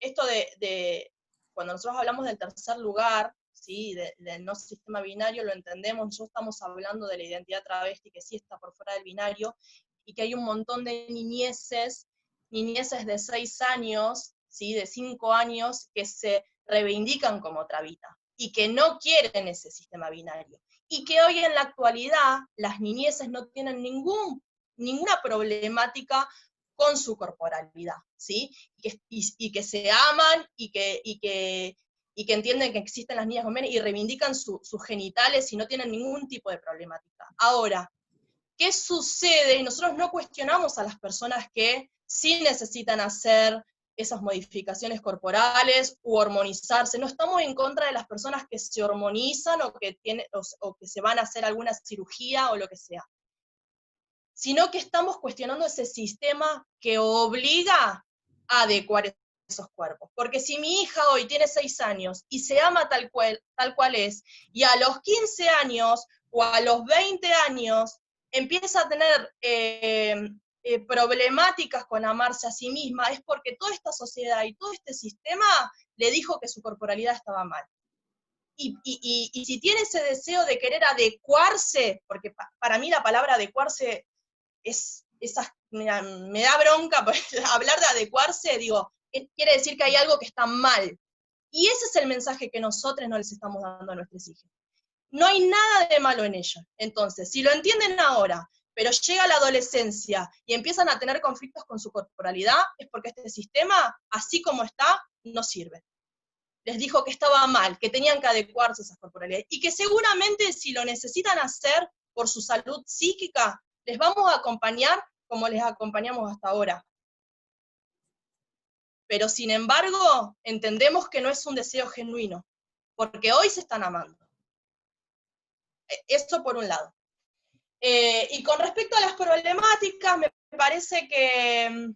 esto de cuando nosotros hablamos del tercer lugar, ¿sí? Del no sistema binario, lo entendemos, nosotros estamos hablando de la identidad travesti que sí está por fuera del binario, y que hay un montón de niñeces de 6 años, ¿sí? De 5 años, que se reivindican como travita, y que no quieren ese sistema binario, y que hoy en la actualidad las niñeces no tienen ninguna problemática con su corporalidad, ¿sí? Y que se aman y que entienden que existen las niñas con pene y reivindican sus genitales y no tienen ningún tipo de problemática. Ahora, ¿qué sucede? Nosotros no cuestionamos a las personas que sí necesitan hacer esas modificaciones corporales u hormonizarse. No estamos en contra de las personas que se hormonizan o que se van a hacer alguna cirugía o lo que sea, sino que estamos cuestionando ese sistema que obliga a adecuar esos cuerpos. Porque si mi hija hoy tiene 6 años y se ama tal cual es, y a los 15 años o a los 20 años empieza a tener problemáticas con amarse a sí misma, es porque toda esta sociedad y todo este sistema le dijo que su corporalidad estaba mal. Y si tiene ese deseo de querer adecuarse, porque para mí la palabra adecuarse me da bronca hablar de adecuarse, digo, quiere decir que hay algo que está mal. Y ese es el mensaje que nosotros no les estamos dando a nuestros hijos. No hay nada de malo en ello. Entonces, si lo entienden ahora, pero llega la adolescencia y empiezan a tener conflictos con su corporalidad, es porque este sistema, así como está, no sirve. Les dijo que estaba mal, que tenían que adecuarse a esas corporalidades, y que seguramente si lo necesitan hacer por su salud psíquica, les vamos a acompañar como les acompañamos hasta ahora. Pero sin embargo, entendemos que no es un deseo genuino, porque hoy se están amando. Eso por un lado. Y con respecto a las problemáticas, me parece que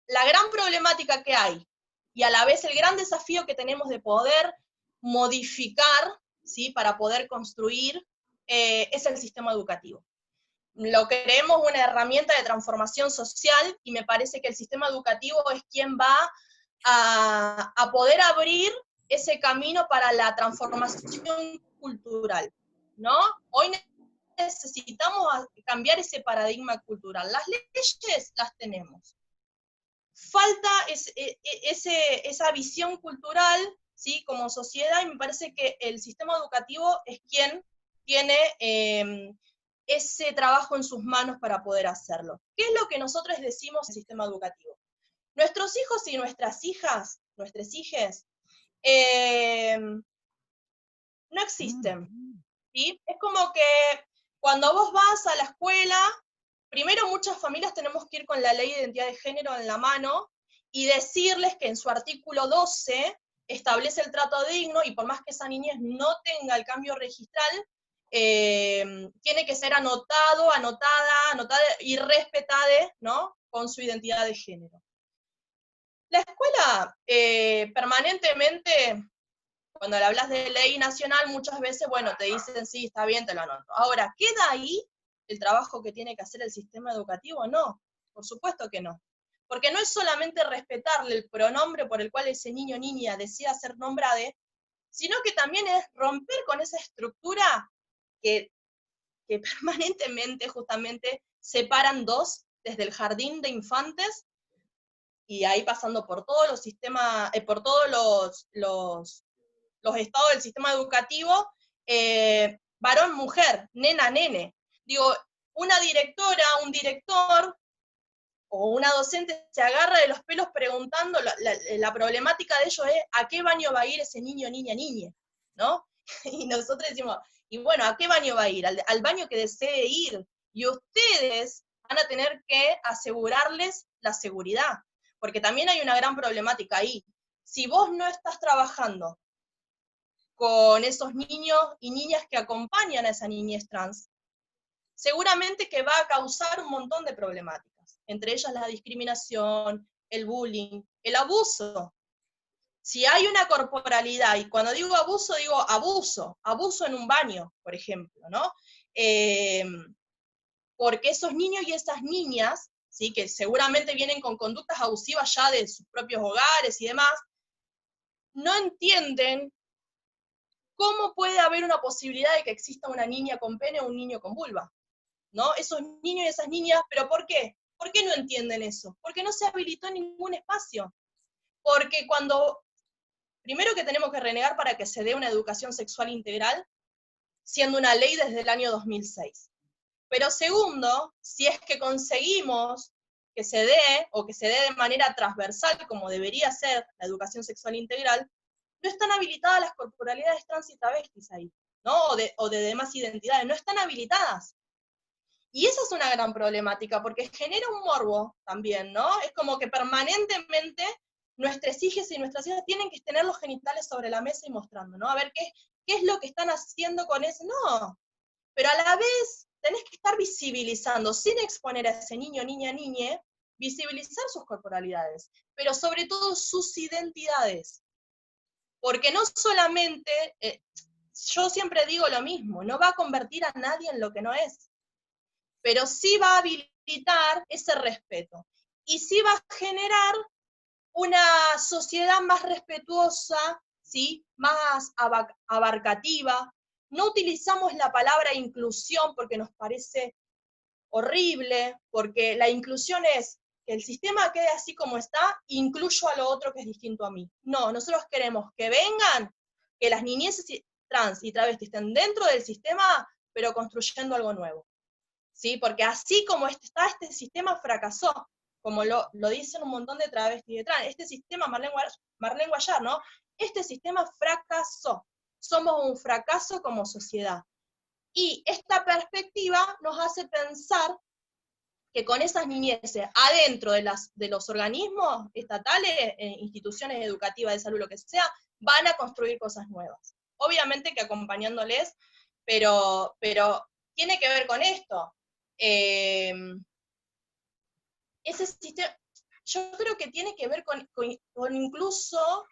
la gran problemática que hay, y a la vez el gran desafío que tenemos de poder modificar, ¿sí?, para poder construir, es el sistema educativo. Lo creemos una herramienta de transformación social, y me parece que el sistema educativo es quien va a poder abrir ese camino para la transformación cultural, ¿no? Hoy necesitamos cambiar ese paradigma cultural. Las leyes las tenemos. Falta esa visión cultural, ¿sí?, como sociedad, y me parece que el sistema educativo es quien tiene ese trabajo en sus manos para poder hacerlo. ¿Qué es lo que nosotros decimos en el sistema educativo? Nuestros hijos y nuestras hijas, nuestros hijes, no existen, ¿sí? Es como que cuando vos vas a la escuela, primero muchas familias tenemos que ir con la ley de identidad de género en la mano y decirles que en su artículo 12 establece el trato digno, y por más que esa niñez no tenga el cambio registral, tiene que ser anotada y respetada, ¿no?, con su identidad de género. La escuela permanentemente, cuando le hablas de ley nacional, muchas veces, bueno, te dicen, sí, está bien, te lo anoto. Ahora, ¿queda ahí el trabajo que tiene que hacer el sistema educativo? No, por supuesto que no. Porque no es solamente respetarle el pronombre por el cual ese niño o niña desea ser nombrado, sino que también es romper con esa estructura que permanentemente justamente separan dos desde el jardín de infantes, y ahí pasando por todos los sistemas, por todos los estados del sistema educativo, varón, mujer, nena, nene. Digo, una directora, un director o una docente se agarra de los pelos preguntando, la problemática de ellos es ¿a qué baño va a ir ese niño, niña, niñe? ¿No? Y nosotros decimos, y bueno, ¿a qué baño va a ir? Al baño que desee ir. Y ustedes van a tener que asegurarles la seguridad, porque también hay una gran problemática ahí. Si vos no estás trabajando con esos niños y niñas que acompañan a esa niñez trans, seguramente que va a causar un montón de problemáticas, entre ellas la discriminación, el bullying, el abuso. Si hay una corporalidad, y cuando digo abuso en un baño, por ejemplo, ¿no? Porque esos niños y esas niñas, ¿sí?, que seguramente vienen con conductas abusivas ya de sus propios hogares y demás, no entienden cómo puede haber una posibilidad de que exista una niña con pene o un niño con vulva, ¿no? Esos niños y esas niñas, ¿pero por qué? ¿Por qué no entienden eso? Porque no se habilitó ningún espacio. Porque primero que tenemos que renegar para que se dé una educación sexual integral, siendo una ley desde el año 2006. Pero segundo, si es que conseguimos que se dé, o que se dé de manera transversal, como debería ser la educación sexual integral, no están habilitadas las corporalidades trans y travestis ahí, ¿no? O de demás identidades, no están habilitadas. Y esa es una gran problemática, porque genera un morbo también, ¿no? Es como que permanentemente nuestras hijas y nuestras hijas tienen que tener los genitales sobre la mesa y mostrando, ¿no? A ver qué es lo que están haciendo con eso. No, pero a la vez tenés que estar visibilizando, sin exponer a ese niño, niña, niñe, visibilizar sus corporalidades, pero sobre todo sus identidades. Porque no solamente, yo siempre digo lo mismo, no va a convertir a nadie en lo que no es, pero sí va a habilitar ese respeto, y sí va a generar una sociedad más respetuosa, ¿sí?, más abarcativa. No utilizamos la palabra inclusión porque nos parece horrible, porque la inclusión es que el sistema quede así como está, incluyo a lo otro que es distinto a mí. No, nosotros queremos que vengan, que las niñeces trans y travestis estén dentro del sistema, pero construyendo algo nuevo. ¿Sí? Porque así como está este sistema fracasó, como lo dicen un montón de travestis de trans, este sistema, Marlene Guayar, ¿no? Este sistema fracasó. Somos un fracaso como sociedad. Y esta perspectiva nos hace pensar que con esas niñeces adentro de los organismos estatales, instituciones educativas de salud, lo que sea, van a construir cosas nuevas. Obviamente que acompañándoles, pero tiene que ver con esto. Ese sistema, yo creo que tiene que ver con incluso,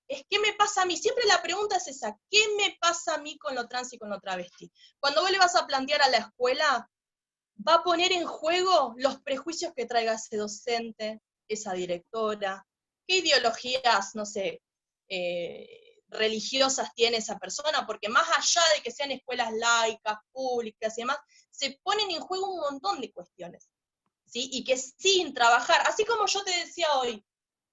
es ¿qué me pasa a mí? Siempre la pregunta es esa, ¿qué me pasa a mí con lo trans y con lo travesti? Cuando vos le vas a plantear a la escuela, va a poner en juego los prejuicios que traiga ese docente, esa directora, qué ideologías, no sé, religiosas tiene esa persona, porque más allá de que sean escuelas laicas, públicas y demás, se ponen en juego un montón de cuestiones, ¿sí? Y que sin trabajar, así como yo te decía hoy,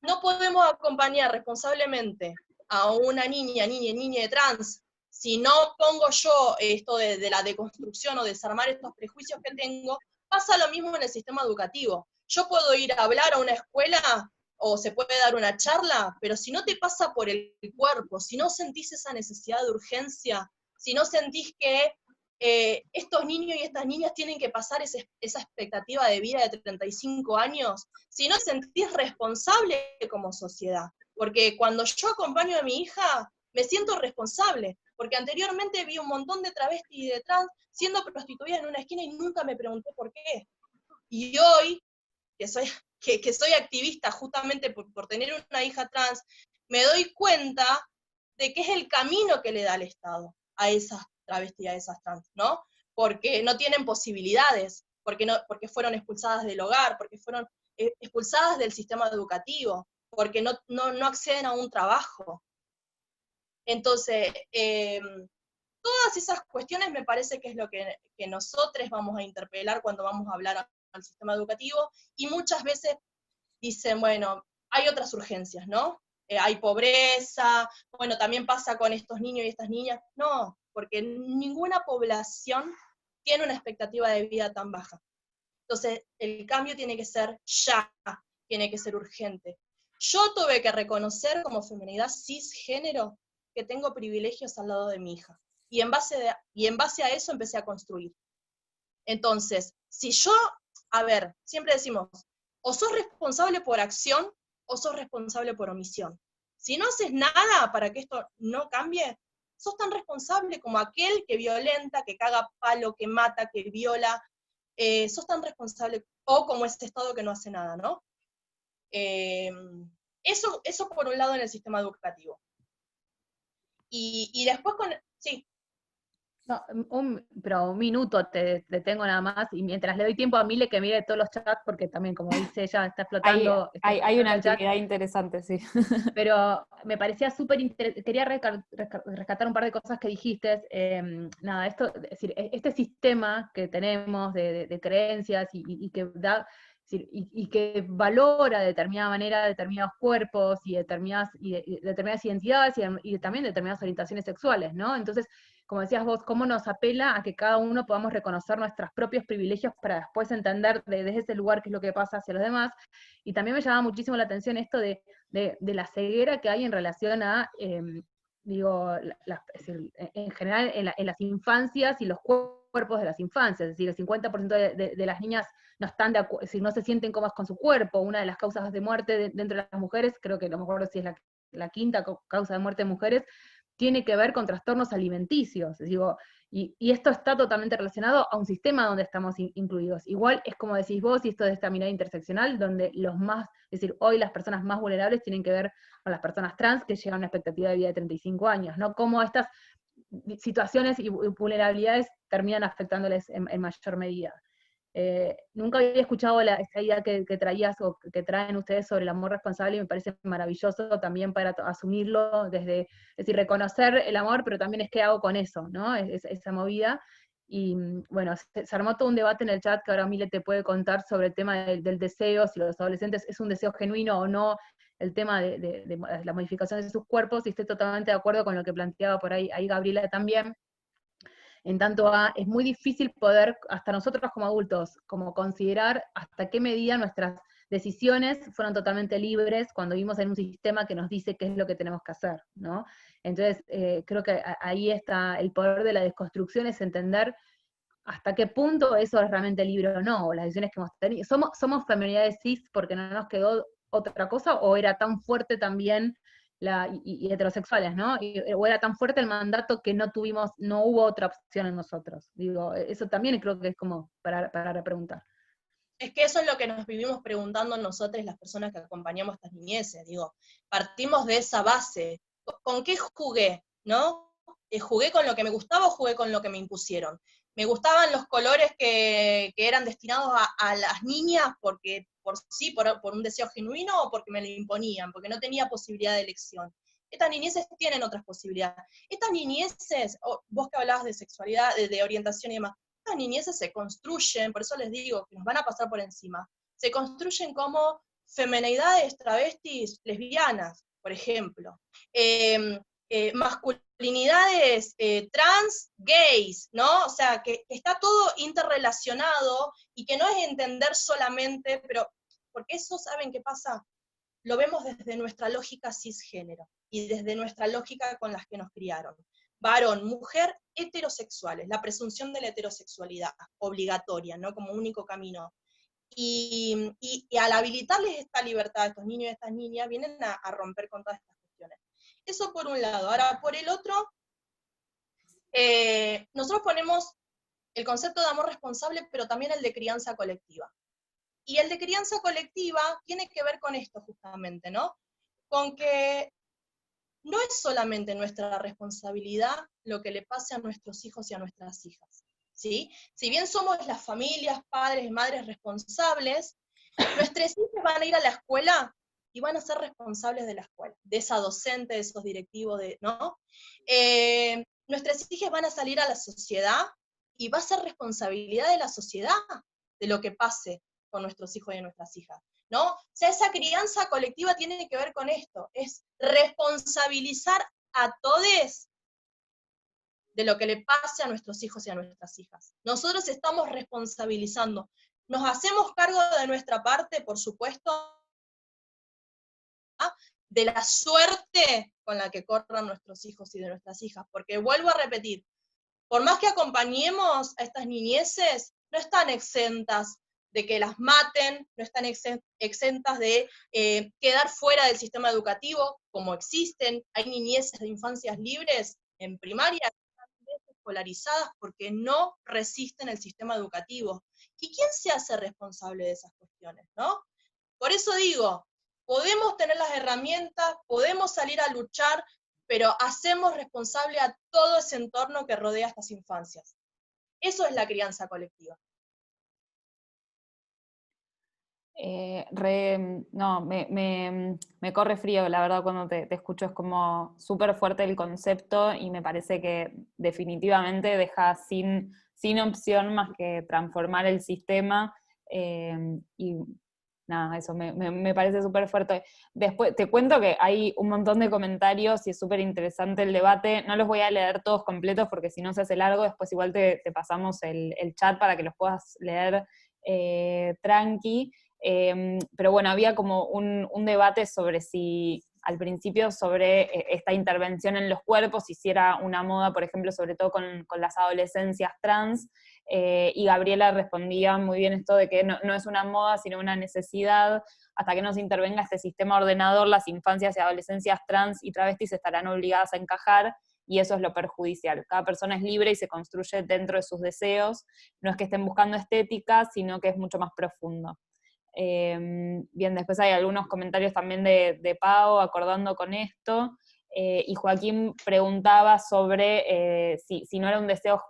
no podemos acompañar responsablemente a una niña de trans si no pongo yo esto de la deconstrucción o desarmar estos prejuicios que tengo. Pasa lo mismo en el sistema educativo. Yo puedo ir a hablar a una escuela o se puede dar una charla, pero si no te pasa por el cuerpo, si no sentís esa necesidad de urgencia, si no sentís que estos niños y estas niñas tienen que pasar esa expectativa de vida de 35 años, si no te sentís responsable como sociedad. Porque cuando yo acompaño a mi hija, me siento responsable, porque anteriormente vi un montón de travestis y de trans siendo prostituidas en una esquina y nunca me pregunté por qué. Y hoy, que soy activista justamente por tener una hija trans, me doy cuenta de que es el camino que le da el Estado a esas travestis, a esas trans, ¿no? Porque no tienen posibilidades, porque fueron expulsadas del hogar, porque fueron expulsadas del sistema educativo, porque no acceden a un trabajo. Entonces, todas esas cuestiones me parece que es lo que nosotros vamos a interpelar cuando vamos a hablar al sistema educativo, y muchas veces dicen, bueno, hay otras urgencias, ¿no? Hay pobreza, bueno, también pasa con estos niños y estas niñas. No, porque ninguna población tiene una expectativa de vida tan baja. Entonces, el cambio tiene que ser ya, tiene que ser urgente. Yo tuve que reconocer como feminidad cisgénero que tengo privilegios al lado de mi hija. Y en base a eso empecé a construir. Entonces, si yo, a ver, siempre decimos, o sos responsable por acción, o sos responsable por omisión. Si no haces nada para que esto no cambie, sos tan responsable como aquel que violenta, que caga palo, que mata, que viola, sos tan responsable, o como ese Estado que no hace nada, ¿no? Eso por un lado en el sistema educativo. Y después sí. No, pero un minuto te tengo nada más, y mientras le doy tiempo a Mile que mire todos los chats, porque también, como dice ella, está explotando. Hay una el chat. actividad interesante, sí. Pero me parecía súper interesante, quería rescatar un par de cosas que dijiste. Nada, esto, es decir, este sistema que tenemos de creencias y que da, y que valora de determinada manera determinados cuerpos y determinadas identidades y también determinadas orientaciones sexuales, ¿no? Entonces, como decías vos, cómo nos apela a que cada uno podamos reconocer nuestros propios privilegios para después entender desde ese lugar qué es lo que pasa hacia los demás. Y también me llamaba muchísimo la atención esto de la ceguera que hay en relación a, digo, en general en las infancias y los cuerpos de las infancias. Es decir, el 50% de las niñas no están es decir, no se sienten cómodas con su cuerpo. Una de las causas de muerte dentro de las mujeres, creo que no me acuerdo si es la quinta causa de muerte de mujeres, tiene que ver con trastornos alimenticios. Digo, y esto está totalmente relacionado a un sistema donde estamos incluidos. Igual es como decís vos, y esto de esta mirada interseccional, donde es decir, hoy las personas más vulnerables tienen que ver con las personas trans que llegan a una expectativa de vida de 35 años, ¿no? Cómo estas situaciones y vulnerabilidades terminan afectándoles en mayor medida. Nunca había escuchado esta idea que traías o que traen ustedes sobre el amor responsable, y me parece maravilloso también para asumirlo desde, es decir, reconocer el amor, pero también es qué hago con eso, ¿no? Esa movida. Y bueno, se armó todo un debate en el chat que ahora Mile te puede contar sobre el tema del deseo, si los adolescentes es un deseo genuino o no, el tema de la modificación de sus cuerpos, y estoy totalmente de acuerdo con lo que planteaba por ahí Gabriela también. En tanto es muy difícil poder, hasta nosotros como adultos, como considerar hasta qué medida nuestras decisiones fueron totalmente libres cuando vivimos en un sistema que nos dice qué es lo que tenemos que hacer, ¿no? Entonces, creo que ahí está el poder de la desconstrucción, es entender hasta qué punto eso es realmente libre o no, o las decisiones que hemos tenido. ¿Somos feminidades cis porque no nos quedó otra cosa, o era tan fuerte también y heterosexuales, ¿no? O era tan fuerte el mandato que no hubo otra opción en nosotros. Digo, eso también creo que es como para repreguntar. Es que eso es lo que nos vivimos preguntando nosotros, las personas que acompañamos a estas niñeces, digo, partimos de esa base. ¿Con qué jugué, no? ¿Jugué con lo que me gustaba o jugué con lo que me impusieron? Me gustaban los colores que eran destinados a las niñas porque por un deseo genuino o porque me lo imponían, porque no tenía posibilidad de elección. Estas niñeces tienen otras posibilidades. Estas niñeces, vos que hablabas de sexualidad, de orientación y demás, estas niñeces se construyen, por eso les digo que nos van a pasar por encima, se construyen como feminidades travestis lesbianas, por ejemplo, masculinidades trans gays, ¿no? O sea, que está todo interrelacionado y que no es entender solamente, pero porque eso, ¿saben qué pasa? Lo vemos desde nuestra lógica cisgénero y desde nuestra lógica con las que nos criaron. Varón, mujer, heterosexuales, la presunción de la heterosexualidad obligatoria, ¿no? Como único camino. Y al habilitarles esta libertad a estos niños y a estas niñas, vienen a romper con todas estas cuestiones. Eso por un lado. Ahora, por el otro, nosotros ponemos el concepto de amor responsable, pero también el de crianza colectiva. Y el de crianza colectiva tiene que ver con esto justamente, ¿no? Con que no es solamente nuestra responsabilidad lo que le pase a nuestros hijos y a nuestras hijas, ¿sí? Si bien somos las familias, padres y madres responsables, nuestros hijos van a ir a la escuela y van a ser responsables de la escuela, de esa docente, de esos directivos, ¿no? Nuestros hijos van a salir a la sociedad y va a ser responsabilidad de la sociedad de lo que pase con nuestros hijos y nuestras hijas, ¿no? O sea, esa crianza colectiva tiene que ver con esto, es responsabilizar a todos de lo que le pase a nuestros hijos y a nuestras hijas. Nosotros estamos responsabilizando, nos hacemos cargo de nuestra parte, por supuesto, de la suerte con la que corran nuestros hijos y de nuestras hijas, porque vuelvo a repetir, por más que acompañemos a estas niñeces, no están exentas de que las maten, no están exentas de quedar fuera del sistema educativo, como existen, hay niñeces de infancias libres en primaria que están escolarizadas porque no resisten el sistema educativo. ¿Y quién se hace responsable de esas cuestiones, no? Por eso digo, podemos tener las herramientas, podemos salir a luchar, pero hacemos responsable a todo ese entorno que rodea a estas infancias. Eso es la crianza colectiva. No, me corre frío, la verdad, cuando te escucho, es como súper fuerte el concepto y me parece que definitivamente deja sin opción más que transformar el sistema, y nada, eso me parece súper fuerte. Después te cuento que hay un montón de comentarios y es súper interesante el debate. No los voy a leer todos completos porque si no se hace largo, después igual te pasamos el chat para que los puedas leer tranqui. Pero bueno, había como un debate sobre si, al principio, sobre esta intervención en los cuerpos, si era una moda, por ejemplo, sobre todo con las adolescencias trans, y Gabriela respondía muy bien esto de que no es una moda, sino una necesidad. Hasta que no se intervenga este sistema ordenador, las infancias y adolescencias trans y travestis estarán obligadas a encajar, y eso es lo perjudicial. Cada persona es libre y se construye dentro de sus deseos, no es que estén buscando estética, sino que es mucho más profundo. Bien, después hay algunos comentarios también de Pau acordando con esto, y Joaquín preguntaba sobre si no era un deseo,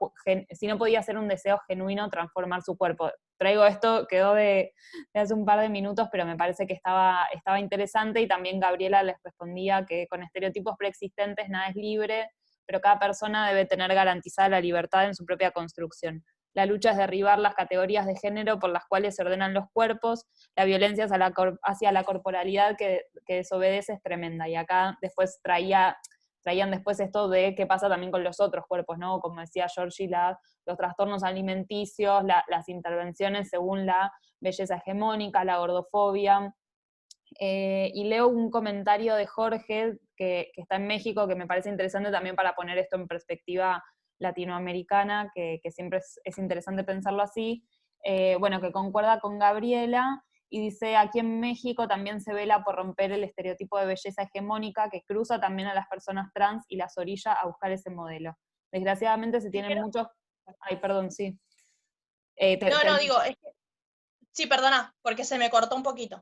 si no podía ser un deseo genuino transformar su cuerpo. Traigo esto, quedó de hace un par de minutos, pero me parece que estaba interesante, y también Gabriela les respondía que con estereotipos preexistentes nada es libre, pero cada persona debe tener garantizada la libertad en su propia construcción. La lucha es derribar las categorías de género por las cuales se ordenan los cuerpos, la violencia hacia la corporalidad que desobedece es tremenda. Y acá después traía traían después esto de qué pasa también con los otros cuerpos, ¿no? Como decía Georgie, los trastornos alimenticios, las intervenciones según la belleza hegemónica, la gordofobia. Y leo un comentario de Jorge, que está en México, que me parece interesante también para poner esto en perspectiva latinoamericana, que siempre es interesante pensarlo así, bueno, que concuerda con Gabriela, y dice, aquí en México también se vela por romper el estereotipo de belleza hegemónica que cruza también a las personas trans y las orilla a buscar ese modelo. Desgraciadamente se tienen muchos... Ay, perdón, sí. No, digo, es que... Sí, perdona, porque se me cortó un poquito.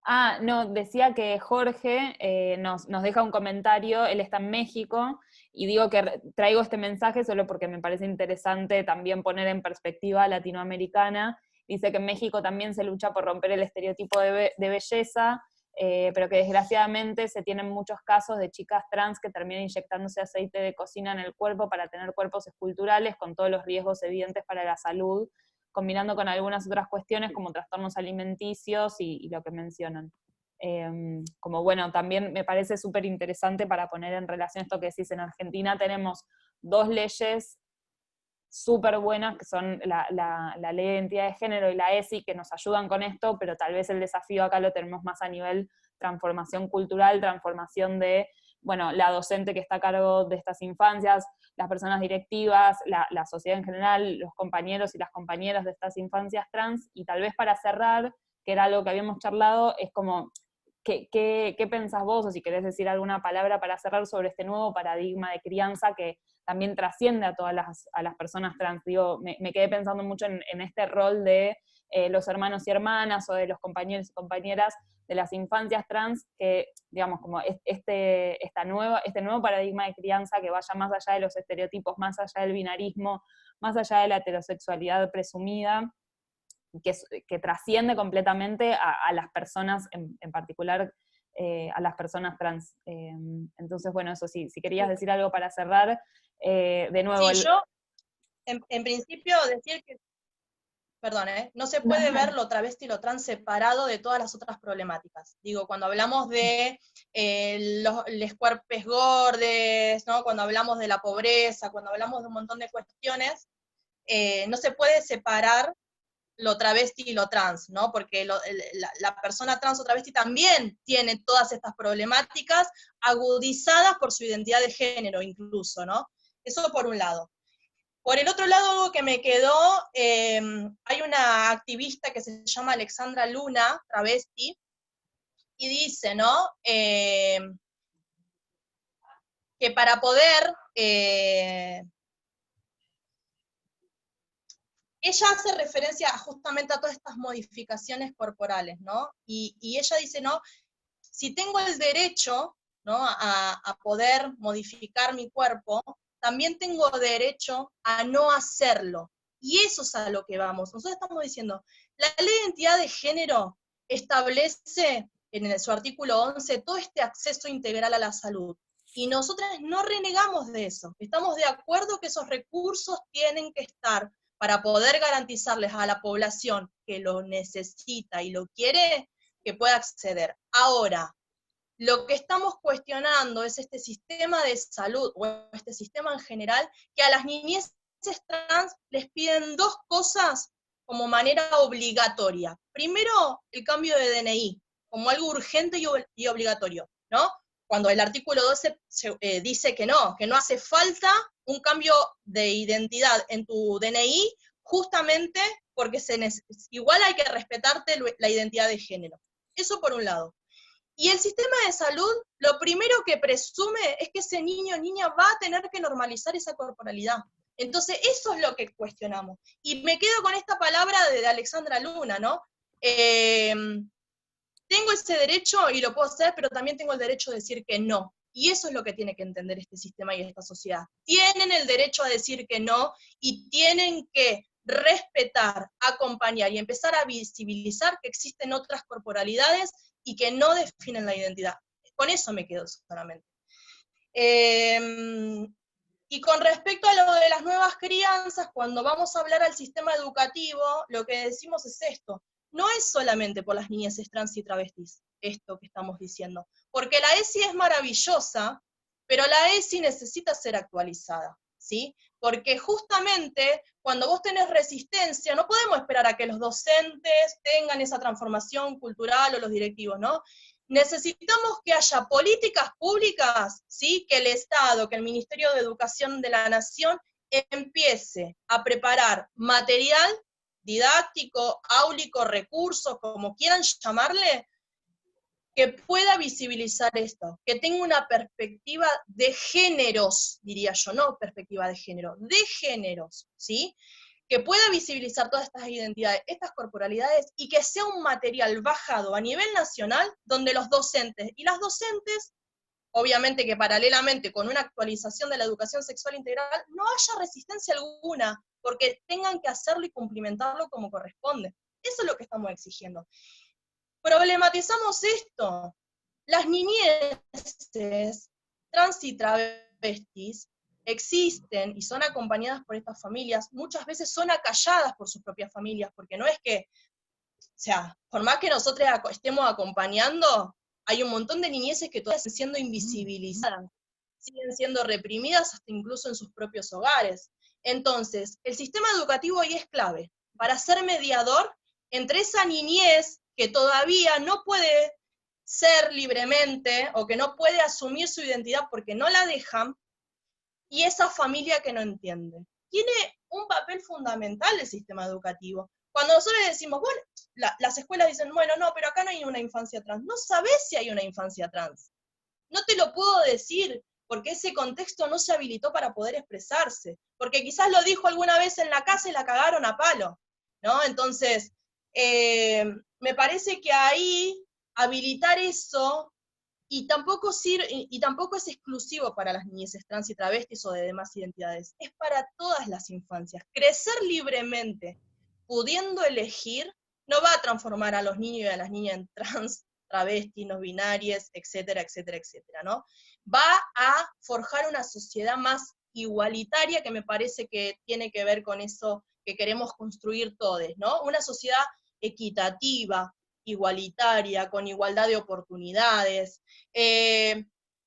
Ah, no, decía que Jorge nos deja un comentario, él está en México, y digo que traigo este mensaje solo porque me parece interesante también poner en perspectiva latinoamericana. Dice que en México también se lucha por romper el estereotipo de belleza, pero que desgraciadamente se tienen muchos casos de chicas trans que terminan inyectándose aceite de cocina en el cuerpo para tener cuerpos esculturales con todos los riesgos evidentes para la salud, combinando con algunas otras cuestiones como trastornos alimenticios y lo que mencionan. Como bueno, también me parece súper interesante para poner en relación esto que decís, en Argentina tenemos 2 leyes súper buenas, que son la Ley de Identidad de Género y la ESI, que nos ayudan con esto, pero tal vez el desafío acá lo tenemos más a nivel transformación cultural, transformación de, bueno, la docente que está a cargo de estas infancias, las personas directivas, la sociedad en general, los compañeros y las compañeras de estas infancias trans, y tal vez para cerrar, que era algo que habíamos charlado, es como, ¿qué pensás vos, o si querés decir alguna palabra para cerrar sobre este nuevo paradigma de crianza que también trasciende a todas las personas trans? Digo, me quedé pensando mucho en este rol de los hermanos y hermanas, o de los compañeros y compañeras de las infancias trans, que, digamos, como este nuevo paradigma de crianza que vaya más allá de los estereotipos, más allá del binarismo, más allá de la heterosexualidad presumida, que trasciende completamente a las personas, en particular a las personas trans. Entonces, bueno, eso sí, si querías decir algo para cerrar, de nuevo... Sí, yo, en principio, decir que, perdón, no se puede ver lo travesti y lo trans separado de todas las otras problemáticas. Digo, cuando hablamos de los cuerpos gordes, ¿no? Cuando hablamos de la pobreza, cuando hablamos de un montón de cuestiones, no se puede separar lo travesti y lo trans, ¿no? Porque la persona trans o travesti también tiene todas estas problemáticas agudizadas por su identidad de género incluso, ¿no? Eso por un lado. Por el otro lado, que me quedó, hay una activista que se llama Alexandra Luna, travesti, y dice, ¿no? Que para poder... ella hace referencia justamente a todas estas modificaciones corporales, ¿no? Y ella dice, ¿no? Si tengo el derecho, ¿no? a poder modificar mi cuerpo, también tengo derecho a no hacerlo. Y eso es a lo que vamos. Nosotros estamos diciendo, la ley de identidad de género establece en su artículo 11 todo este acceso integral a la salud. Y nosotras no renegamos de eso. Estamos de acuerdo que esos recursos tienen que estar para poder garantizarles a la población que lo necesita y lo quiere, que pueda acceder. Ahora, lo que estamos cuestionando es este sistema de salud, o este sistema en general, que a las niñeces trans les piden 2 cosas como manera obligatoria. Primero, el cambio de DNI, como algo urgente y obligatorio, ¿no? Cuando el artículo 12 dice que no hace falta un cambio de identidad en tu DNI, justamente porque igual hay que respetarte la identidad de género. Eso por un lado. Y el sistema de salud, lo primero que presume es que ese niño o niña va a tener que normalizar esa corporalidad. Entonces, eso es lo que cuestionamos. Y me quedo con esta palabra de Alexandra Luna, ¿no? Tengo ese derecho y lo puedo hacer, pero también tengo el derecho de decir que no. Y eso es lo que tiene que entender este sistema y esta sociedad. Tienen el derecho a decir que no y tienen que respetar, acompañar y empezar a visibilizar que existen otras corporalidades y que no definen la identidad. Con eso me quedo solamente. Y con respecto a lo de las nuevas crianzas, cuando vamos a hablar al sistema educativo, lo que decimos es esto. No es solamente por las niñeces trans y travestis, esto que estamos diciendo. Porque la ESI es maravillosa, pero la ESI necesita ser actualizada, ¿sí? Porque justamente cuando vos tenés resistencia, no podemos esperar a que los docentes tengan esa transformación cultural o los directivos, ¿no? Necesitamos que haya políticas públicas, ¿sí? Que el Estado, que el Ministerio de Educación de la Nación empiece a preparar material didáctico, áulico, recursos, como quieran llamarle, que pueda visibilizar esto, que tenga una perspectiva de géneros, diría yo, no perspectiva de género, de géneros, ¿sí? Que pueda visibilizar todas estas identidades, estas corporalidades, y que sea un material bajado a nivel nacional, donde los docentes y las docentes, obviamente que paralelamente con una actualización de la educación sexual integral, no haya resistencia alguna, porque tengan que hacerlo y cumplimentarlo como corresponde. Eso es lo que estamos exigiendo. Problematizamos esto. Las niñeces trans y travestis existen y son acompañadas por estas familias, muchas veces son acalladas por sus propias familias, porque no es que, o sea, por más que nosotros estemos acompañando, hay un montón de niñeces que todavía siguen siendo invisibilizadas, siguen siendo reprimidas hasta incluso en sus propios hogares. Entonces, el sistema educativo ahí es clave, para ser mediador entre esa niñez que todavía no puede ser libremente, o que no puede asumir su identidad porque no la dejan, y esa familia que no entiende. Tiene un papel fundamental el sistema educativo. Cuando nosotros decimos, bueno, las escuelas dicen, bueno, no, pero acá no hay una infancia trans. No sabés si hay una infancia trans. No te lo puedo decir, porque ese contexto no se habilitó para poder expresarse. Porque quizás lo dijo alguna vez en la casa y la cagaron a palo, ¿no? Entonces, me parece que ahí habilitar eso, y tampoco es exclusivo para las niñeces trans y travestis o de demás identidades, es para todas las infancias. Crecer libremente, pudiendo elegir, no va a transformar a los niños y a las niñas en trans, travestis, no binarias, etcétera, etcétera, etcétera, ¿no? Va a forjar una sociedad más igualitaria, que me parece que tiene que ver con eso que queremos construir todos, ¿no? Una sociedad equitativa, igualitaria, con igualdad de oportunidades,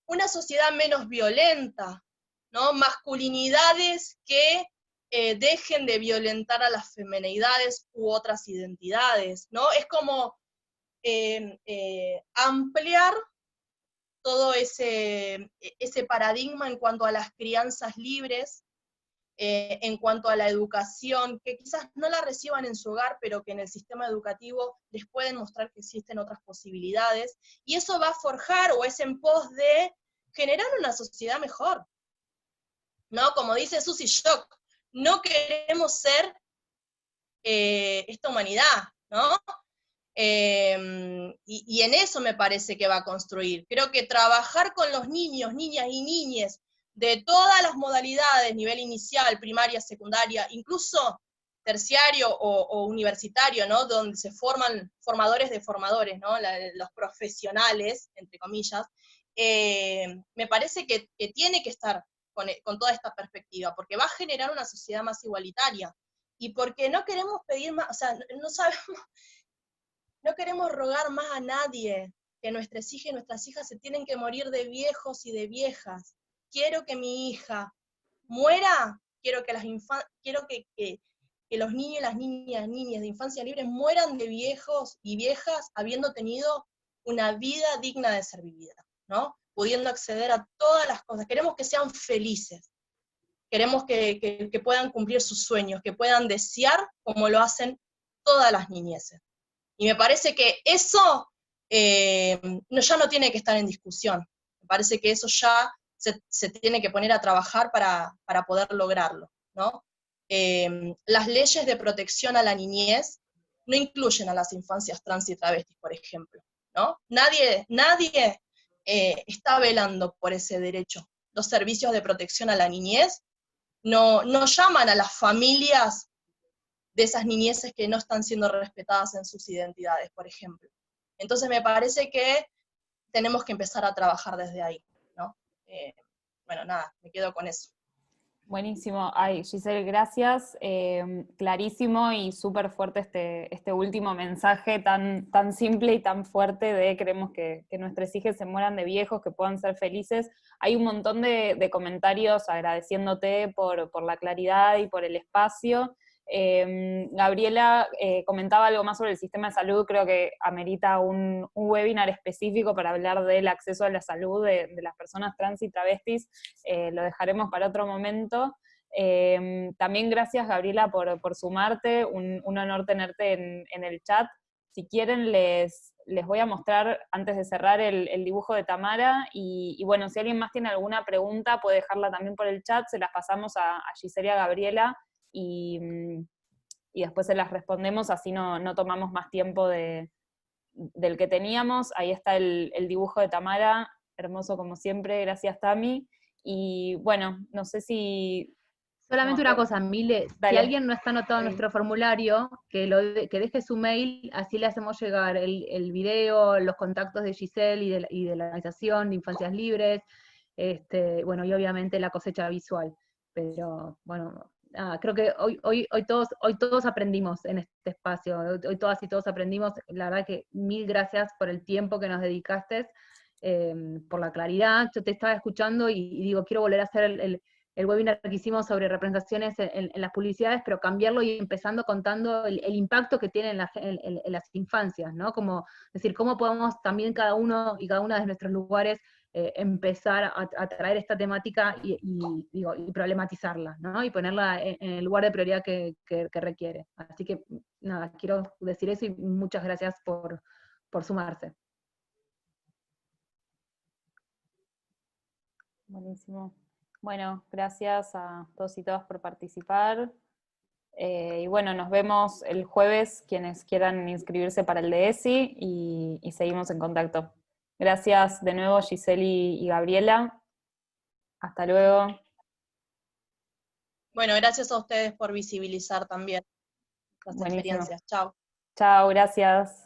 una sociedad menos violenta, ¿no? Masculinidades que dejen de violentar a las feminidades u otras identidades, ¿no? Es como ampliar todo ese paradigma en cuanto a las crianzas libres, en cuanto a la educación, que quizás no la reciban en su hogar, pero que en el sistema educativo les pueden mostrar que existen otras posibilidades, y eso va a forjar, o es en pos de generar una sociedad mejor, ¿no? Como dice Susie Shock, no queremos ser esta humanidad, ¿no? Y en eso me parece que va a construir. Creo que trabajar con los niños, niñas y niñes de todas las modalidades, nivel inicial, primaria, secundaria, incluso terciario o universitario, ¿no? Donde se forman formadores de formadores, ¿no? Los profesionales, entre comillas, me parece que tiene que estar con toda esta perspectiva, porque va a generar una sociedad más igualitaria, y porque no queremos pedir más, o sea, no sabemos, no queremos rogar más a nadie, que nuestras hijas y nuestras hijas se tienen que morir de viejos y de viejas. Quiero que mi hija muera, quiero que los niños y las niñas de infancia libre mueran de viejos y viejas habiendo tenido una vida digna de ser vivida, ¿no? Pudiendo acceder a todas las cosas. Queremos que sean felices. Queremos que puedan cumplir sus sueños, que puedan desear como lo hacen todas las niñeces. Y me parece que eso ya no tiene que estar en discusión. Me parece que eso ya se tiene que poner a trabajar para poder lograrlo, ¿no? Las leyes de protección a la niñez no incluyen a las infancias trans y travestis, por ejemplo, ¿no? Nadie está velando por ese derecho. Los servicios de protección a la niñez no llaman a las familias de esas niñeces que no están siendo respetadas en sus identidades, por ejemplo. Entonces me parece que tenemos que empezar a trabajar desde ahí, ¿no? Bueno, nada, me quedo con eso. Buenísimo. Ay, Giselle, gracias. Clarísimo y súper fuerte este último mensaje tan simple y tan fuerte de queremos que nuestros hijos se mueran de viejos, que puedan ser felices. Hay un montón de comentarios agradeciéndote por la claridad y por el espacio. Gabriela comentaba algo más sobre el sistema de salud, creo que amerita un webinar específico para hablar del acceso a la salud de las personas trans y travestis, lo dejaremos para otro momento. También gracias, Gabriela, por sumarte, un honor tenerte en el chat. Si quieren, les voy a mostrar, antes de cerrar, el dibujo de Tamara, y bueno, si alguien más tiene alguna pregunta, puede dejarla también por el chat, se las pasamos a Giselle y a Gabriela, y después se las respondemos, así no tomamos más tiempo del que teníamos. Ahí está el dibujo de Tamara, hermoso como siempre, gracias Tami. Y bueno, no sé si... Solamente una cosa, Mile, si Dale. alguien no está anotado en nuestro formulario, que deje su mail, así le hacemos llegar el video, los contactos de Giselle y de la organización de Infancias Libres, bueno, y obviamente la cosecha visual. Pero bueno, creo que hoy todos aprendimos en este espacio, hoy todas y todos aprendimos. La verdad que mil gracias por el tiempo que nos dedicaste, por la claridad. Yo te estaba escuchando y digo, quiero volver a hacer el webinar que hicimos sobre representaciones en las publicidades, pero cambiarlo y empezando contando el impacto que tiene en las infancias, ¿no? Como decir, cómo podemos también cada uno y cada una de nuestros lugares empezar a traer esta temática y problematizarla, ¿no? Y ponerla en el lugar de prioridad que requiere. Así que, nada, quiero decir eso y muchas gracias por sumarse. Buenísimo. Bueno, gracias a todos y todas por participar. Y bueno, nos vemos el jueves, quienes quieran inscribirse para el de ESI, y seguimos en contacto. Gracias de nuevo, Giselle y Gabriela. Hasta luego. Bueno, gracias a ustedes por visibilizar también las Buenísimo. experiencias. Chao. Chao, gracias.